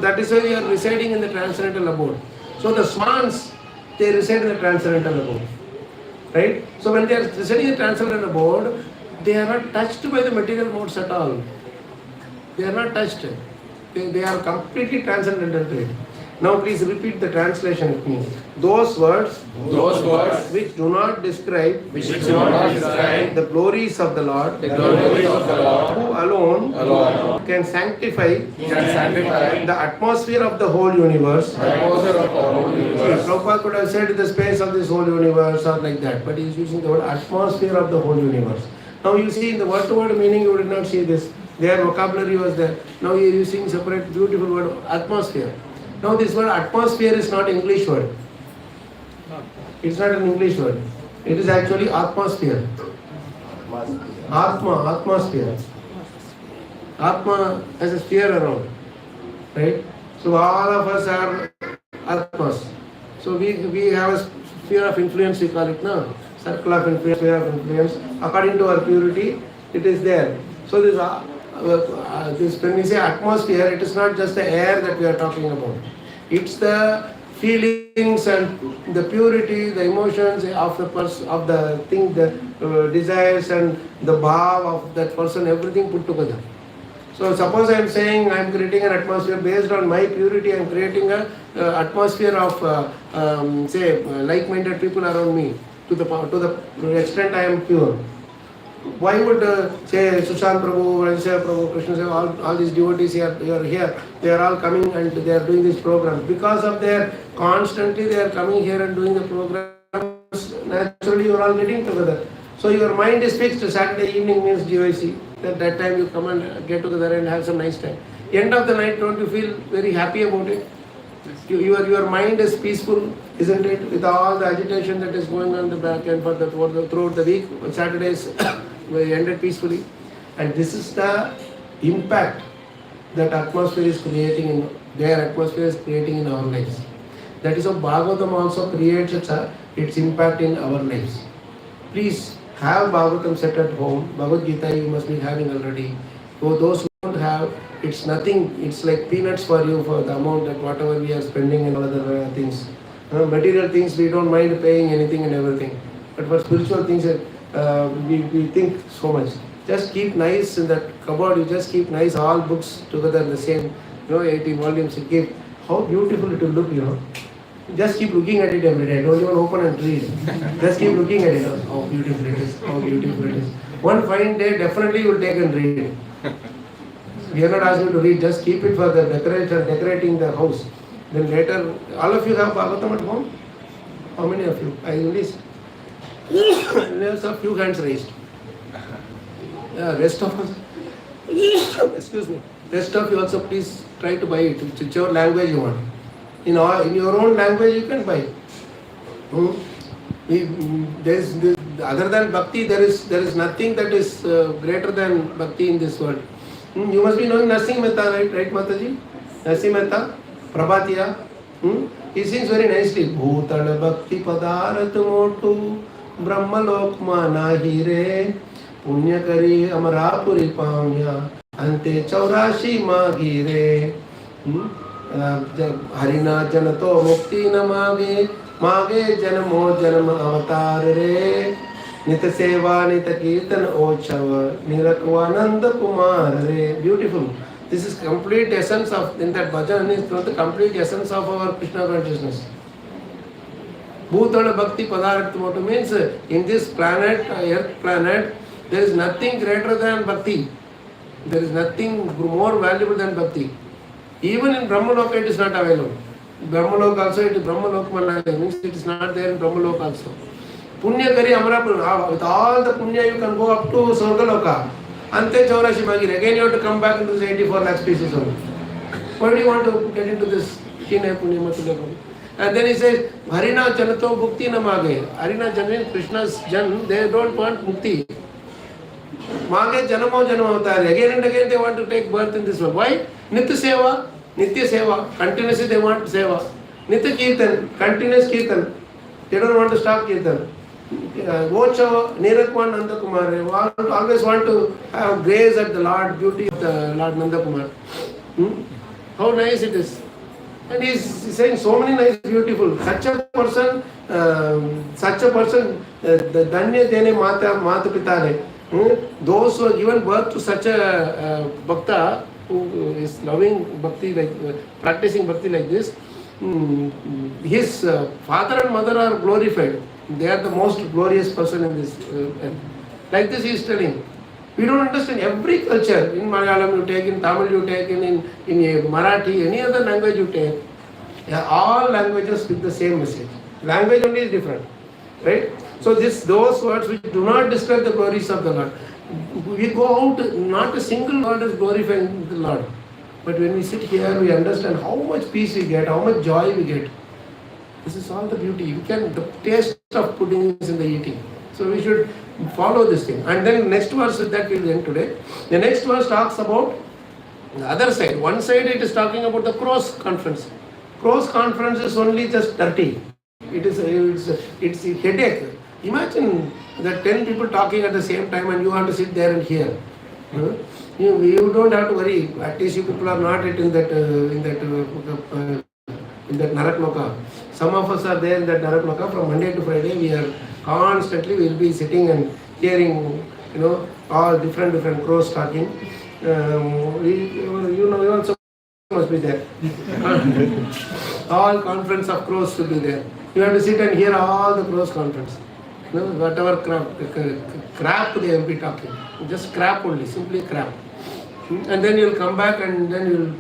That is why we are residing in the transcendental abode. So the swans, they reside in the transcendental abode. Right? So when they are residing in the transcendental abode, they are not touched by the material modes at all. They are not touched. They are completely transcendental to it. Now please repeat the translation with me. Those words which do not describe the glories of the Lord, who alone can sanctify the atmosphere of the whole universe. Prabhupada could have said the space of this whole universe or like that, but he is using the word atmosphere of the whole universe. Now you see in the word-to-word meaning you did not see this. Their vocabulary was there. Now you are using separate beautiful word atmosphere. Now this word atmosphere is not English word. It's not an English word. It is actually atmosphere. Atmosphere. Atma has a sphere around. Right? So all of us are atmos. So we have a sphere of influence, we call it now. Circle of influence, sphere of influence. According to our purity, it is there. So this when we say atmosphere, it is not just the air that we are talking about. It's the feelings and the purity, the emotions of the thing, the desires and the bhav of that person, everything put together. So suppose I am saying I am creating an atmosphere based on my purity. I am creating an atmosphere of say like-minded people around me. to the extent I am pure. Why would say Sushant Prabhu, Rajesh Prabhu, Kṛṣṇa, all these devotees here, they are all coming and they are doing this program? Because of their constantly they are coming here and doing the programs, naturally you are all getting together. So your mind is fixed. Saturday evening means GYC. That time you come and get together and have some nice time. End of the night, don't you feel very happy about it? Your mind is peaceful, isn't it? With all the agitation that is going on the back and forth throughout the week, Saturdays we ended peacefully. And this is the impact that atmosphere is creating in their atmosphere is creating in our lives. That is how Bhagavatam also creates its impact in our lives. Please have Bhagavatam set at home. Bhagavad Gita you must be having already. For those who don't have, it's nothing. It's like peanuts for you for the amount that whatever we are spending and other things. Material things we don't mind paying anything and everything. But for spiritual things we think so much. Just keep nice in that cupboard. You just keep nice all books together in the same 18 volumes. You keep how beautiful it will look. Just keep looking at it every day. Don't even open and read. Just keep looking at it. How beautiful it is. How beautiful it is. One fine day, definitely you will take and read it. We are not asking you to read. Just keep it for the decorating the house. Then later, all of you have Bhagavatam at home? How many of you? I released. There's a few hands raised. Rest of us. Excuse me. Rest of you also please try to buy it. Whichever language you want. In your own language you can buy. Other than bhakti, there is nothing that is greater than bhakti in this world. You must be knowing Narasimha Mehta, right Mataji? Narasimha Mehta, Prabhatiya. He sings very nicely. Bhutana bhakti padarat motu brahmalok manahire punyakari amarapuri pamya ante chaurashi magire. Harina janato mukti na mage janamo janam avatar re nita seva nita kirtan ochava nirakvananda kumar re. Beautiful. This is complete essence of, in that bhajan is the complete essence of our Krishna consciousness. Bhutana bhakti padartha means in this planet, earth planet, there is nothing greater than bhakti. There is nothing more valuable than bhakti. Even in Brahmaloka it is not available. Brahmaloka also, it is Brahmaloka Manaya, means it is not there in Brahmaloka also. Punya Kari Amarapur, with all the Punya you can go up to Sorgaloka. Ante Chaurashi Magir, again you have to come back into this 84 lakh species only. Why do you want to get into this Kine Punya Matulakam? And then he says, Harina Janato Bhukti Namage. Harina Janan, Krishna's Jan, they don't want Mukti. Mage Janamo Janamavatari. Again and again they want to take birth in this world. Why? Nitya Seva, continuously they want Seva. Nitya Kirtan, continuous Kirtan. They don't want to stop Kirtan. Vochava, Nirakwan Nanda Kumar, always want to have grace at the Lord, beauty of the Lord Nanda Kumar. How nice it is. And he is saying so many nice, beautiful. Such a person, the Danya Dene Mata Pitare. Those who are given birth to such a Bhakta, who is loving bhakti, practicing bhakti like this, his father and mother are glorified. They are the most glorious person in this earth. Like this he is telling. We don't understand every culture. In Malayalam you take, in Tamil you take, in Marathi, any other language you take. All languages speak the same message. Language only is different. Right? So those words which do not describe the glories of the Lord. We go out, not a single word is glorifying the Lord. But when we sit here, we understand how much peace we get, how much joy we get. This is all the beauty. The taste of pudding is in the eating. So we should follow this thing. And then next verse that we will end today. The next verse talks about the other side. One side it is talking about the cross conference. Cross conference is only just dirty. It's a headache. Imagine that 10 people talking at the same time and you have to sit there and hear. You don't have to worry. At least you people are not in that Narakloka. Some of us are there in that Narakloka. From Monday to Friday we are constantly will be sitting and hearing all different crows talking. You also must be there. All conference of crows will be there. You have to sit and hear all the crows conference. No, whatever crap they will be talking. Just crap only, simply crap. And then you'll come back and then you'll,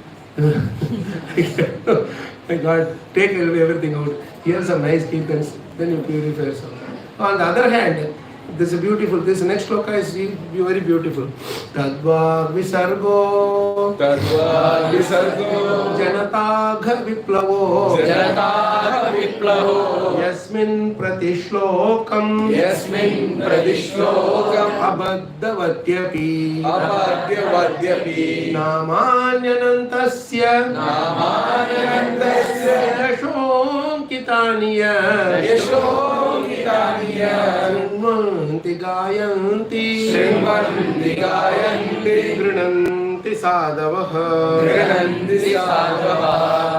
my God, take everything out. Here some nice kirtans, then you purify yourself. On the other hand, this is beautiful. This next shloka is very beautiful. Tadva visargo janatagha viplavo yasmin pratishlokam abhaddavadyapi namanyanantasya yashonkitaniya Shrimanti gayanti Grinanti sadavaha.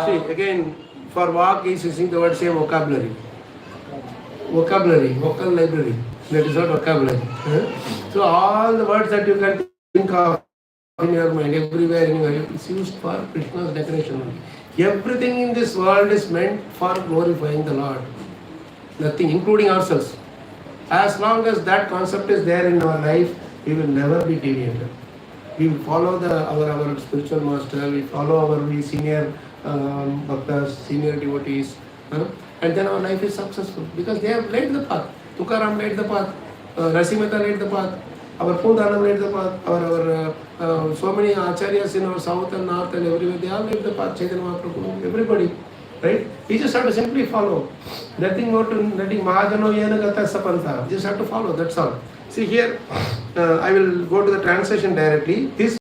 See, again, for walk is using the word same vocabulary. Vocal library. That is not vocabulary. So all the words that you can think of in your mind, everywhere in your life, is used for Krishna's decoration only. Everything in this world is meant for glorifying the Lord. Nothing, including ourselves. As long as that concept is there in our life, we will never be deviated. We will follow our spiritual master, we follow our senior bhaktas, senior devotees, and then our life is successful because they have laid the path. Tukaram laid the path, Rasimata laid the path, our Pundanam laid the path, our so many acharyas in our south and north and everywhere, they all laid the path, Chaitanya Mahaprabhu, everybody. Right? We just have to simply follow. Nothing Mahajano Yena Gata Sapanta. We just have to follow, that's all. See here, I will go to the translation directly. These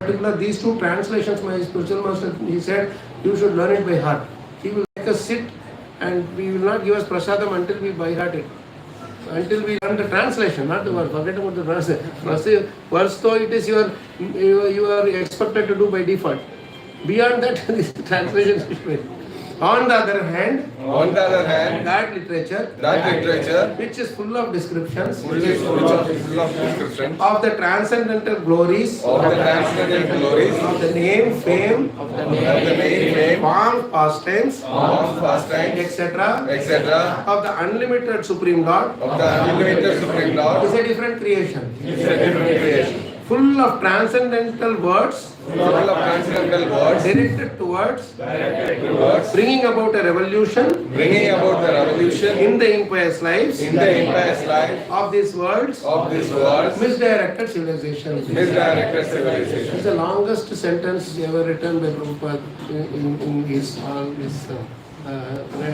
two translations, my spiritual master, he said, you should learn it by heart. He will make us sit and we will not give us prasadam until we by heart it. Until we learn the translation, not the word. Forget about the translation. Verse though it is you are expected to do by default. Beyond that, this translation is made. On the other hand, that literature which is full of descriptions of the transcendental glories, of the name, fame, form, pastimes, etc., of the unlimited Supreme Lord, is a different creation. Full of transcendental words, directed towards bringing about a revolution in the impious lives of these worlds, misdirected civilization. It's the longest sentence ever written by Prabhupada in his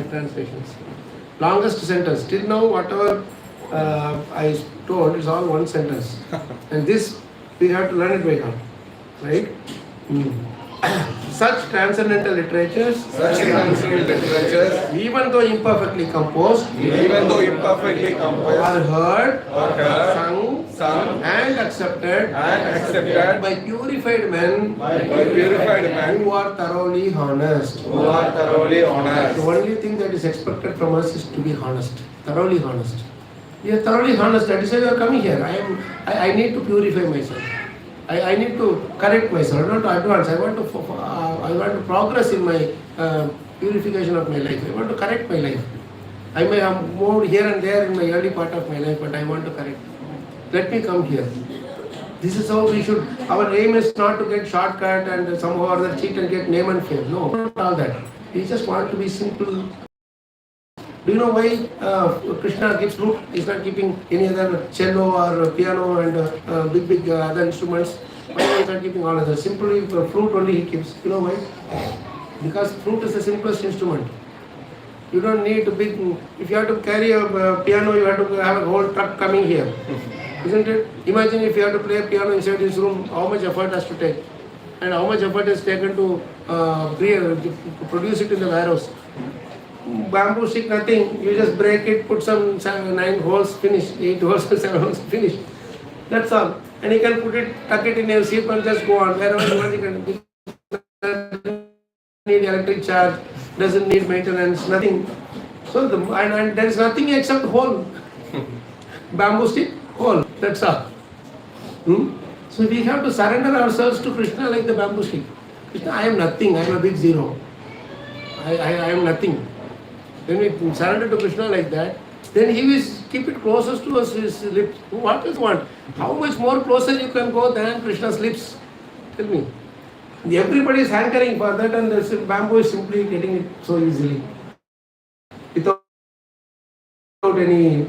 translations. Longest sentence. Till now, whatever I told is all one sentence. And this we have to learn it by heart. Right? Such transcendental literatures, even though imperfectly composed, are heard, sung, and accepted by purified men who are thoroughly honest. The only thing that is expected from us is to be honest, thoroughly honest. We are thoroughly honest. That is why we are coming here. I need to purify myself. I need to correct myself, not to advance. I want to progress in my purification of my life. I want to correct my life. I may have moved here and there in my early part of my life, but I want to correct. Let me come here. This is how we should. Our aim is not to get shortcut and somehow or other cheat and get name and fame. No, not all that. We just want to be simple. Do you know why Kṛṣṇa gives flute? He's not keeping any other cello or piano and big other instruments. Why is he not keeping all others? Simply flute only he keeps. You know why? Because flute is the simplest instrument. You don't need to big. If you have to carry a piano, you have to have a whole truck coming here. Isn't it? Imagine if you have to play a piano inside this room, how much effort has to take. And how much effort is taken to produce it in the warehouse. Bamboo stick, nothing. You just break it, put some 9 holes, finish. 8 holes, 7 holes, finish. That's all. And you can put it, tuck it in your zip and just go on. Wherever you want, you can. Doesn't need electric charge, doesn't need maintenance, nothing. So and there is nothing except hole. Bamboo stick, hole. That's all. So we have to surrender ourselves to Kṛṣṇa like the bamboo stick. Kṛṣṇa, I am nothing. I am a big zero. I am nothing. When we surrender to Kṛṣṇa like that, then he is keep it closest to his lips. What else you want? How much more closer you can go than Krishna's lips? Tell me. Everybody is hankering for that, and the bamboo is simply getting it so easily without any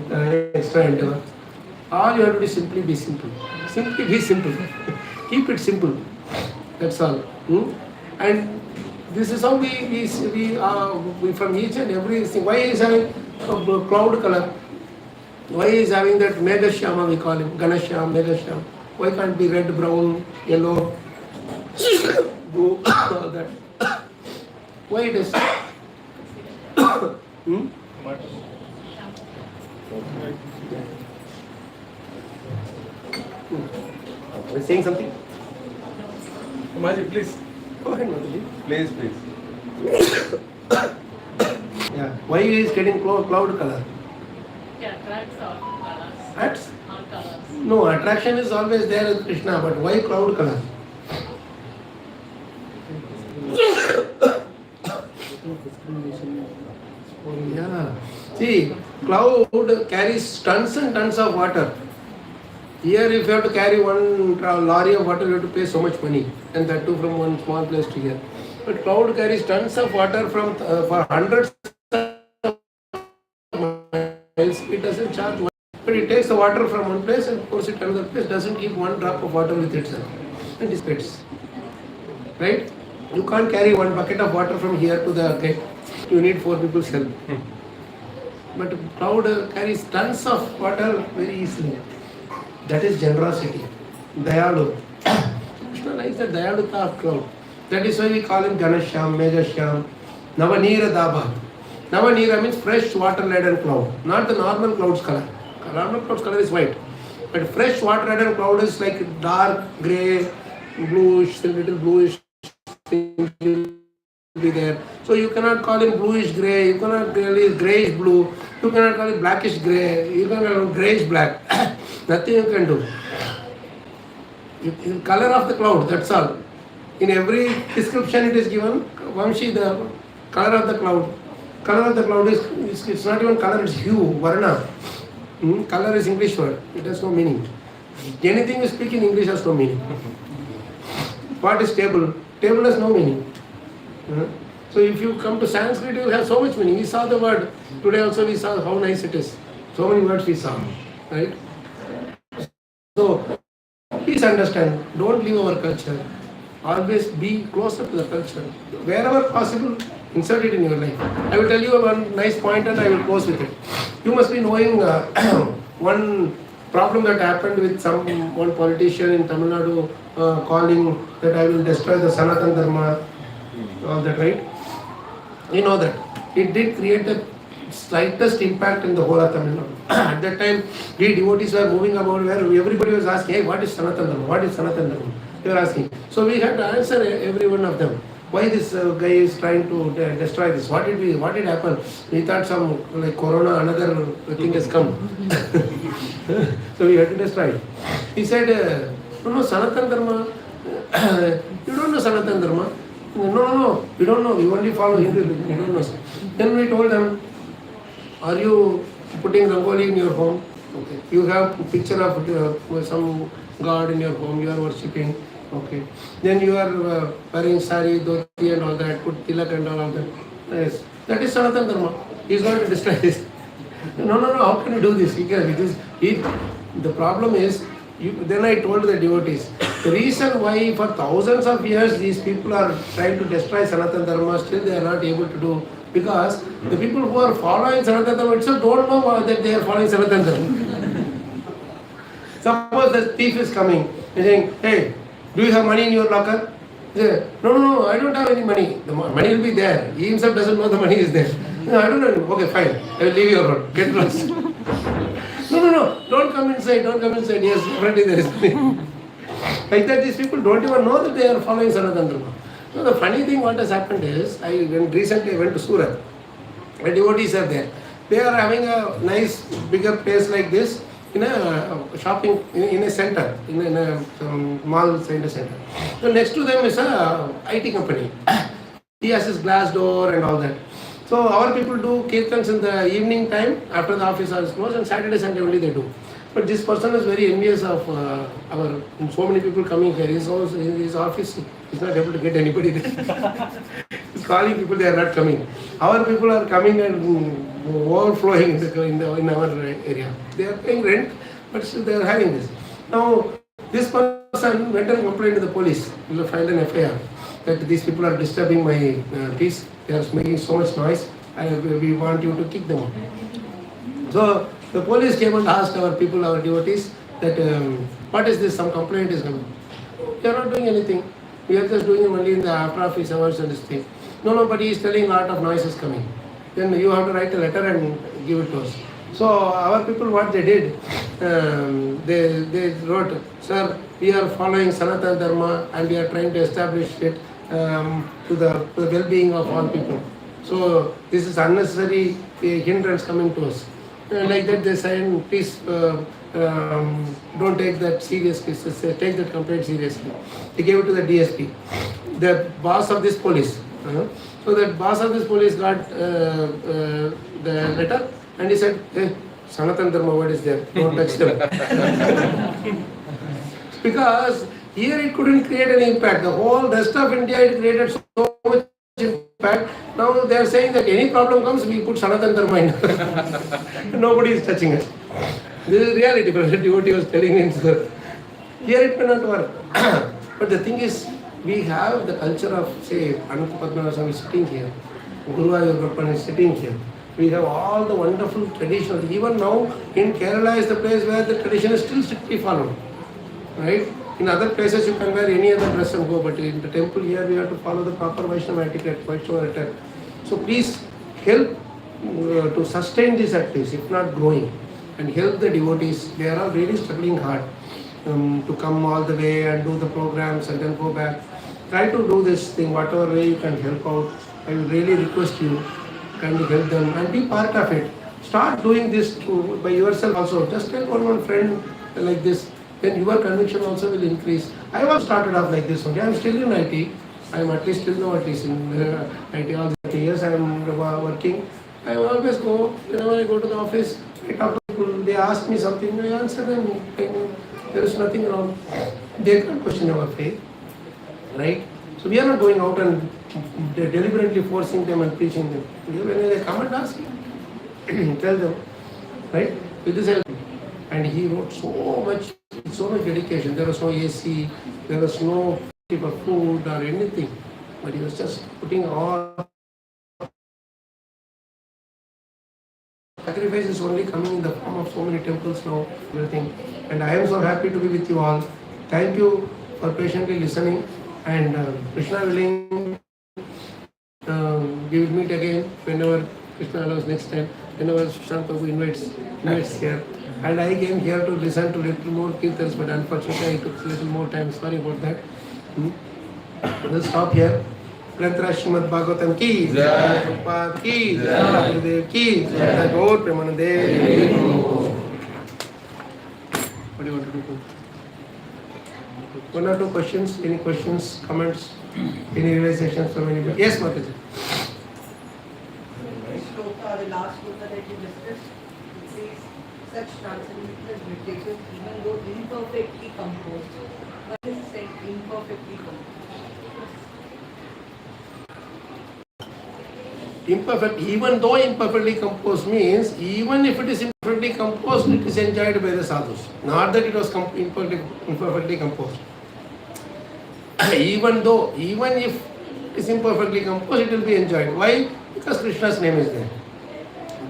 extra endeavor. All you have to do is simply be simple. Simply be simple. Keep it simple. That's all. And this is how we from each and every thing. Why is having a cloud color? Why is having that Meghashyama, we call him Ganashyam, Meghashyam? Why can't be red, brown, yellow, blue, all that? Why it is? Are you saying something? Maji, please. Go ahead, Mataji. Please. Yeah. Why is getting cloud color? Attracts all colors. Attracts? All colors. No, attraction is always there with Krishna, but why cloud color? Yeah. See, cloud carries tons and tons of water. Here, if you have to carry one lorry of water, you have to pay so much money, and that too from one small place to here. But cloud carries tons of water from for hundreds of miles. It doesn't charge much, but it takes the water from one place and pours it to another place. Doesn't keep one drop of water with itself and dissipates. Right? You can't carry one bucket of water from here to the gate. You need 4 people's help. But cloud carries tons of water very easily. That is generosity. Dayalu. Krishna likes the Dayaluta of cloud. That is why we call him Ganashyam, Meghashyam, Navanira Daba. Navanira means fresh water laden cloud, not the normal cloud's color. Normal cloud's color is white. But fresh water laden cloud is like dark grey, bluish, little bluish thing will be there. So you cannot call him bluish grey, you cannot call him greyish blue, you cannot call him blackish grey, you cannot call him greyish black. Nothing you can do. Color of the cloud, that's all. In every description it is given, Vamshi, the color of the cloud. Color of the cloud is, it's not even color, it's hue, varna. Color is English word, it has no meaning. Anything you speak in English has no meaning. What is table? Table has no meaning. So if you come to Sanskrit, you will have so much meaning. We saw the word. Today also we saw how nice it is. So many words we saw. Right? So please understand, don't leave our culture. Always be closer to the culture. Wherever possible, insert it in your life. I will tell you one nice point and I will close with it. You must be knowing one problem that happened with one politician in Tamil Nadu calling that I will destroy the Sanatana Dharma, all that, right? You know that. It did create the slightest impact in the whole of Tamil Nadu. At that time, we devotees were moving about where everybody was asking, hey, what is Sanatana Dharma? What is Sanatana Dharma? They were asking. So we had to answer every one of them. Why this guy is trying to destroy this? What did happen? We thought some like Corona, another thing has come. So we had to destroy it. He said, no, Sanatana Dharma. You don't know Sanatana Dharma. No, we don't know. We only follow Hindu. We don't know. Then we told them, are you putting Rangoli in your home? Okay. You have a picture of some god in your home. You are worshipping. Okay. Then you are wearing sari, dhoti and all that, put tilak and all of that. Yes. That is Sanatana Dharma. He is going to destroy this. No, how can you do this? The problem is, then I told the devotees, the reason why for thousands of years these people are trying to destroy Sanatana Dharma, still they are not able to do, because the people who are following Sanatana Dharma itself don't know that they are following Sanatana Dharma. Suppose the thief is coming, he is saying, hey, do you have money in your locker? He says, no, I don't have any money. The money will be there. He himself doesn't know the money is there. No, I don't know. Okay, fine. I will leave your road. Get lost. No, don't come inside. Yes, already there is money. Like that, these people don't even know that they are following Sanatana Dharma. So the funny thing what has happened is, recently I went to Surat. The devotees are there. They are having a nice bigger place like this in a shopping, in a center, in a mall center. So next to them is a IT company. He has his glass door and all that. So So our people do kirtans in the evening time after the office hours closed, and Saturday, Sunday only they do. But this person is very envious of our so many people coming here. His office, he's not able to get anybody there. He's calling people, they are not coming. Our people are coming and overflowing in our area. They are paying rent, but still they are having this. Now, this person went and complained to the police. We will file an FIR that these people are disturbing my peace. They are making so much noise. We want you to kick them out. So the police came and asked our people, our devotees, that what is this? Some complaint is coming. We are not doing anything. We are just doing it only in the after office hours and this thing. No, but he is telling a lot of noise is coming. Then you have to write a letter and give it to us. So our people, what they did, they wrote, sir, we are following Sanatana Dharma and we are trying to establish it to the well-being of all people. So this is unnecessary hindrance coming to us. Like that they said, please don't take that seriously, take that complaint seriously. They gave it to the DSP, the boss of this police. So the boss of this police got the letter and he said, hey, Sanatana Dharma, what is there? Don't touch them. Because here it couldn't create any impact. The whole rest of India, it created so much impact. Now they are saying that any problem comes, we put Sanatana Dharma in. Nobody is touching it. This is reality. The devotee was telling me. Here it may not work. But the thing is, we have the culture of, say, Ananta Padmanabha Swami is sitting here, Guru Ayurvappan is sitting here. We have all the wonderful traditions. Even now, in Kerala is the place where the tradition is still strictly followed. Right? In other places you can wear any other dress and go, but in the temple here we have to follow the proper Vaishnava etiquette, Vaishnava attire. So please help to sustain this at least, if not growing, and help the devotees. They are all really struggling hard to come all the way and do the programs and then go back. Try to do this thing, whatever way you can help out. I will really request you, kindly help them and be part of it. Start doing this by yourself also. Just tell one friend like this. Then your conviction also will increase. I was started off like this only. I am still in IT. I am at least still know at least in IT all 30 years I am working. I always go, whenever I go to the office, I talk to people, they ask me something, I answer them. There is nothing wrong. They can't question our faith. Right? So we are not going out and deliberately forcing them and preaching them. When they come and ask, tell them. Right? With this help. And he wrote so much dedication. There was no AC, there was no type of food or anything. But he was just putting all sacrifices only coming in the form of so many temples now, everything. And I am so happy to be with you all. Thank you for patiently listening. And Kṛṣṇa willing, we will meet again whenever Kṛṣṇa allows next time, whenever Prabhu invites here. And I came here to listen to little more kirtans, but unfortunately I took a little more time. Sorry about that. We'll stop here. Granthara Srimad Bhagavatam ki Jai, Prabhupada ki Jai, Gurudev ki Jai, Gaur Premanande. What do you want to do? One or two questions? Any questions, comments, any realizations from anybody? Yes, Mataji. The last shloka that you discussed, it says, such transcendental meditation, even though imperfectly composed. What is said imperfectly composed? Imperfect, even though imperfectly composed means, even if it is imperfectly composed, it is enjoyed by the sadhus. Not that it was imperfectly composed. Even if it is imperfectly composed, it will be enjoyed. Why? Because Krishna's name is there.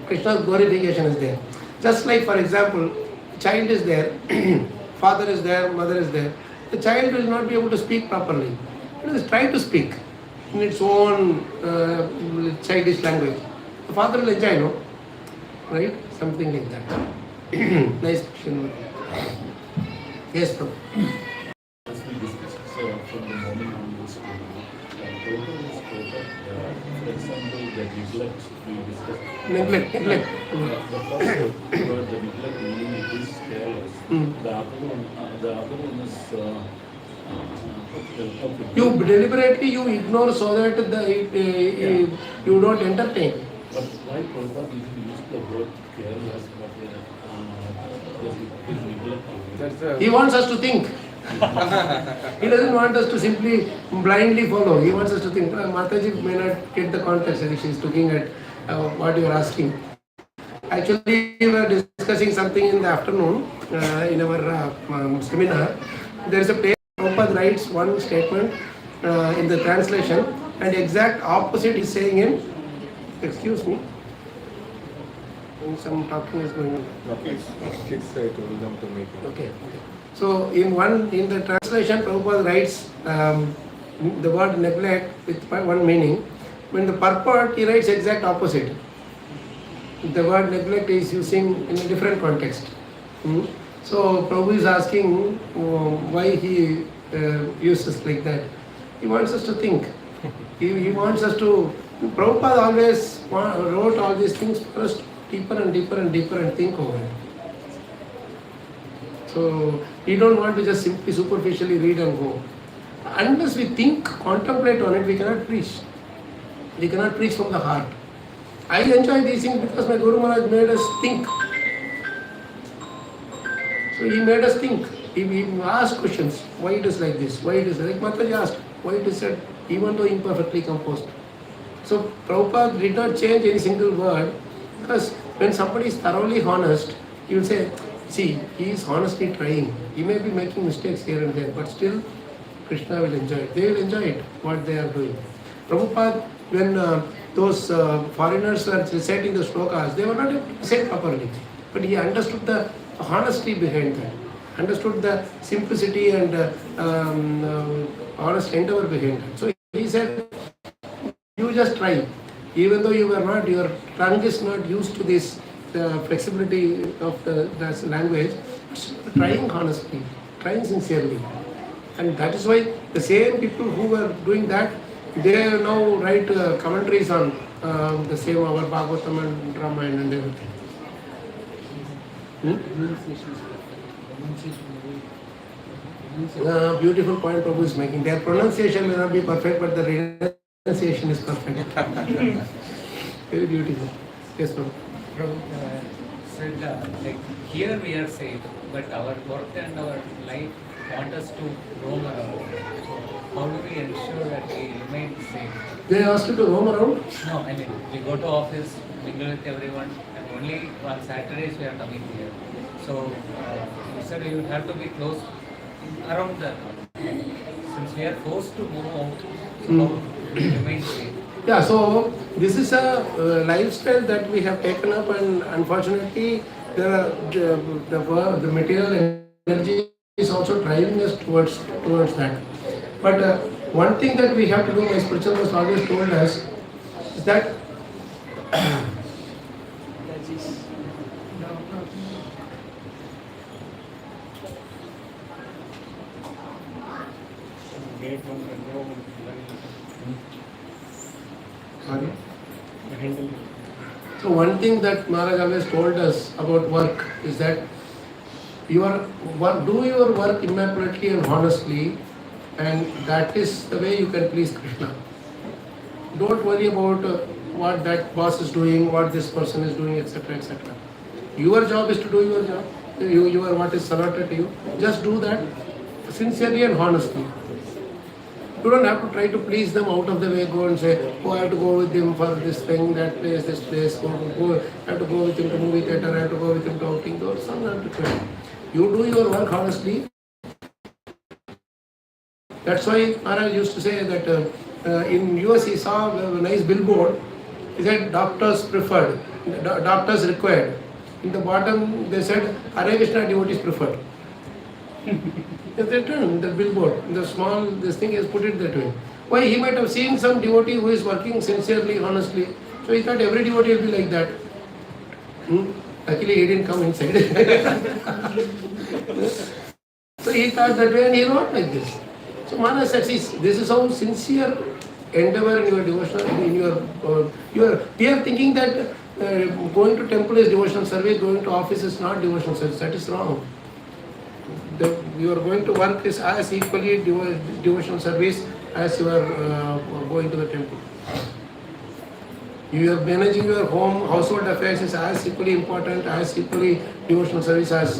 Krishna's glorification is there. Just like, for example, child is there, father is there, mother is there. The child will not be able to speak properly. It will try to speak in its own childish language. The father will enjoy, no? Right? Something like that. Nice question. Yes, Prabhu. As we discussed from the morning onwards, total is total. For example, the neglect we discussed. Neglect. The first word, the neglect meaning it is careless. The other one is You deliberately you ignore so that you don't entertain. But why Prabhupada didn't use the word careless, but his neglect of That's it? He wants us to think. He doesn't want us to simply blindly follow. He wants us to think. Mataji may not get the context and she is looking at what you are asking. Actually, we were discussing something in the afternoon in our seminar. There is a place Prabhupada writes one statement in the translation and the exact opposite is saying in, excuse me, some talking is going on. kids I told them to make it. Okay. So in the translation, Prabhupada writes the word neglect with one meaning. When the purport, he writes exact opposite. The word neglect is using in a different context. So Prabhu is asking why he uses like that. He wants us to think. He wants us to. Prabhupada always wrote all these things first deeper and deeper and deeper and think over it. So we don't want to just simply superficially read and go. Unless we think, contemplate on it, we cannot preach. We cannot preach from the heart. I enjoy these things because my Guru Maharaj made us think. So he made us think. He asked questions. Why it is like this? Why it is like Mataji asked? Why it is said even though imperfectly composed? So Prabhupada did not change any single word because when somebody is thoroughly honest, he will say, see, he is honestly trying. He may be making mistakes here and there, but still Kṛṣṇa will enjoy it. They will enjoy it, what they are doing. Prabhupada, when those foreigners were reciting the shlokas, they were not able to recite properly. But he understood the honesty behind that, understood the simplicity and honest endeavor behind that. So he said, you just try. Even though you are not, your tongue is not used to this flexibility of the language, trying honestly, trying sincerely. And that is why the same people who were doing that, they now write commentaries on the same our Bhagavatam and Ramayana and everything. Beautiful point Prabhu is making. Their pronunciation may not be perfect, but the renunciation is perfect. Very beautiful. Yes, Prabhu. Prabhu said, like here we are safe, but our work and our life want us to roam around. So how do we ensure that we remain safe? They asked you to roam around? No, I mean, we go to office, mingle with everyone, and only on Saturdays we are coming here. So you said you have to be close around the. Since we are forced to move out, so how do we remain safe? Yeah, so this is a lifestyle that we have taken up, and unfortunately, the material energy is also driving us towards that. But one thing that we have to do, my spiritual master always told us, is that sorry. So one thing that Maharaj always told us about work is that do your work immaculately and honestly, and that is the way you can please Kṛṣṇa. Don't worry about what that boss is doing, what this person is doing, etc., etc. Your job is to do your job. Your what is allotted to you. Just do that sincerely and honestly. You don't have to try to please them out of the way, go and say, oh, I have to go with him for this thing, that place, this place, I have to go with him to movie theatre, I have to go with him to outing, or some have to try. You do your work honestly. That's why Maharaj used to say that in US he saw a nice billboard. He said doctors preferred, doctors required. In the bottom they said Hare Krishna devotees preferred. If they turn the billboard, the small this thing is put it that way. Why? He might have seen some devotee who is working sincerely, honestly. So he thought every devotee will be like that. Luckily he didn't come inside. So he thought that way and he wrote like this. So Maharaj said, see, this is how sincere endeavor in your devotional, we are thinking that going to temple is devotional service, going to office is not devotional service. That is wrong. You are going to work is as equally devotional service as you are going to the temple. You are managing your home, household affairs is as equally important, as equally devotional service as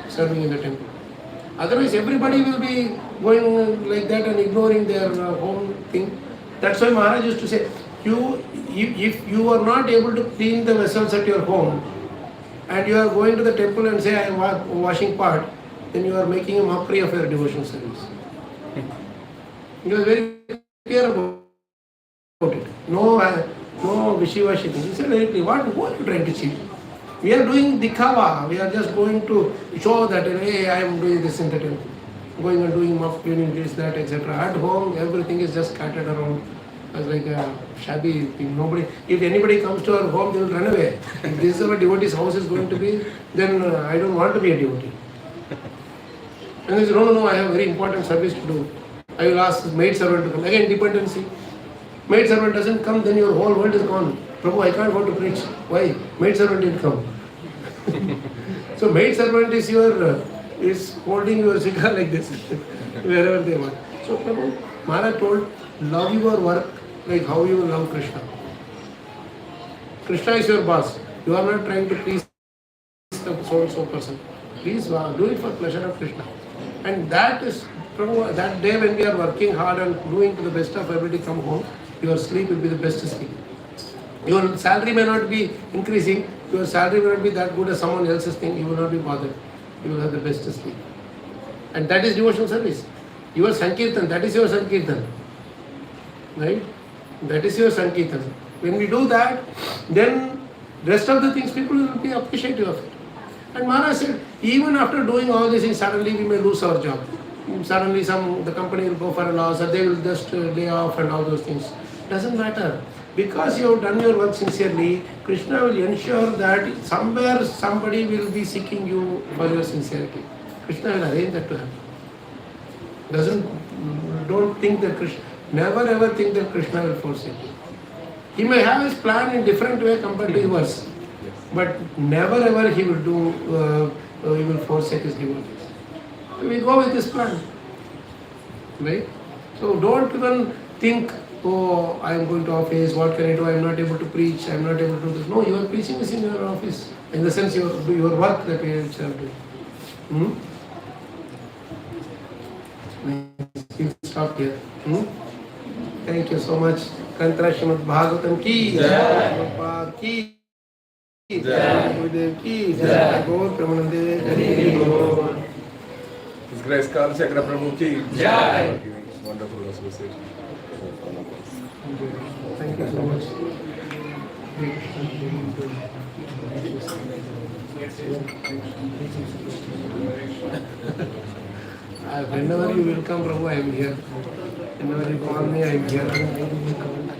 serving in the temple. Otherwise, everybody will be going like that and ignoring their home thing. That's why Maharaj used to say, if you are not able to clean the vessels at your home, and you are going to the temple and say, I am washing part, then you are making a mockery of your devotional service. You are very clear about it. No wishy-washy thing. He said very clear, what are you trying to achieve? We are doing dikhawa. We are just going to show that, hey, I am doing this in the temple. Going and doing mop cleaning, this, that, etc. At home, everything is just scattered around as like a shabby thing. Nobody, if anybody comes to our home, they will run away. If this is our devotee's house is going to be, then I don't want to be a devotee. And they say, no, I have very important service to do. I will ask maid servant to come. Again, dependency. Maid servant doesn't come, then your whole world is gone. Prabhu, I can't go to preach. Why? Maid servant didn't come. So maid servant is holding your cigar like this, wherever they want. So Prabhu, Maharaj told, love your work like how you love Kṛṣṇa. Kṛṣṇa is your boss. You are not trying to please the so-and-so person. Please do it for pleasure of Kṛṣṇa. And that is, Prabhu, that day when we are working hard and doing to the best of ability, come home, your sleep will be the best sleep. Your salary may not be increasing, your salary may not be that good as someone else's thing, you will not be bothered. You will have the best sleep. And that is devotional service. Your Sankirtan, that is your Sankirtan. Right? That is your Sankirtan. When we do that, then rest of the things people will be appreciative of it. And Maharaj said, even after doing all these things, suddenly we may lose our job. Suddenly the company will go for a loss, or they will just lay off and all those things. Doesn't matter. Because you have done your work sincerely, Kṛṣṇa will ensure that somewhere somebody will be seeking you for your sincerity. Kṛṣṇa will arrange that to happen. Don't think that Kṛṣṇa, never ever think that Kṛṣṇa will forsake you. He may have his plan in different way compared to yours, but never ever he will forsake his devotees. So we go with this plan, right? So don't even think, oh, I am going to office, what can I do? I am not able to preach, I am not able to do this. No, your preaching is in your office, in the sense your work that you are doing. We'll stop here. Thank you so much. Kantra Śrīmad Bhagavatam ki jai, Prabhupada ki jai, Gurudev ki jai, Gaur Pramanande Hari Gaur. His Grace Kālacakra Prabhu ki Jai. Wonderful association. Thank you so much. Whenever you will come, Prabhu, I am here. Whenever you call me, I am here.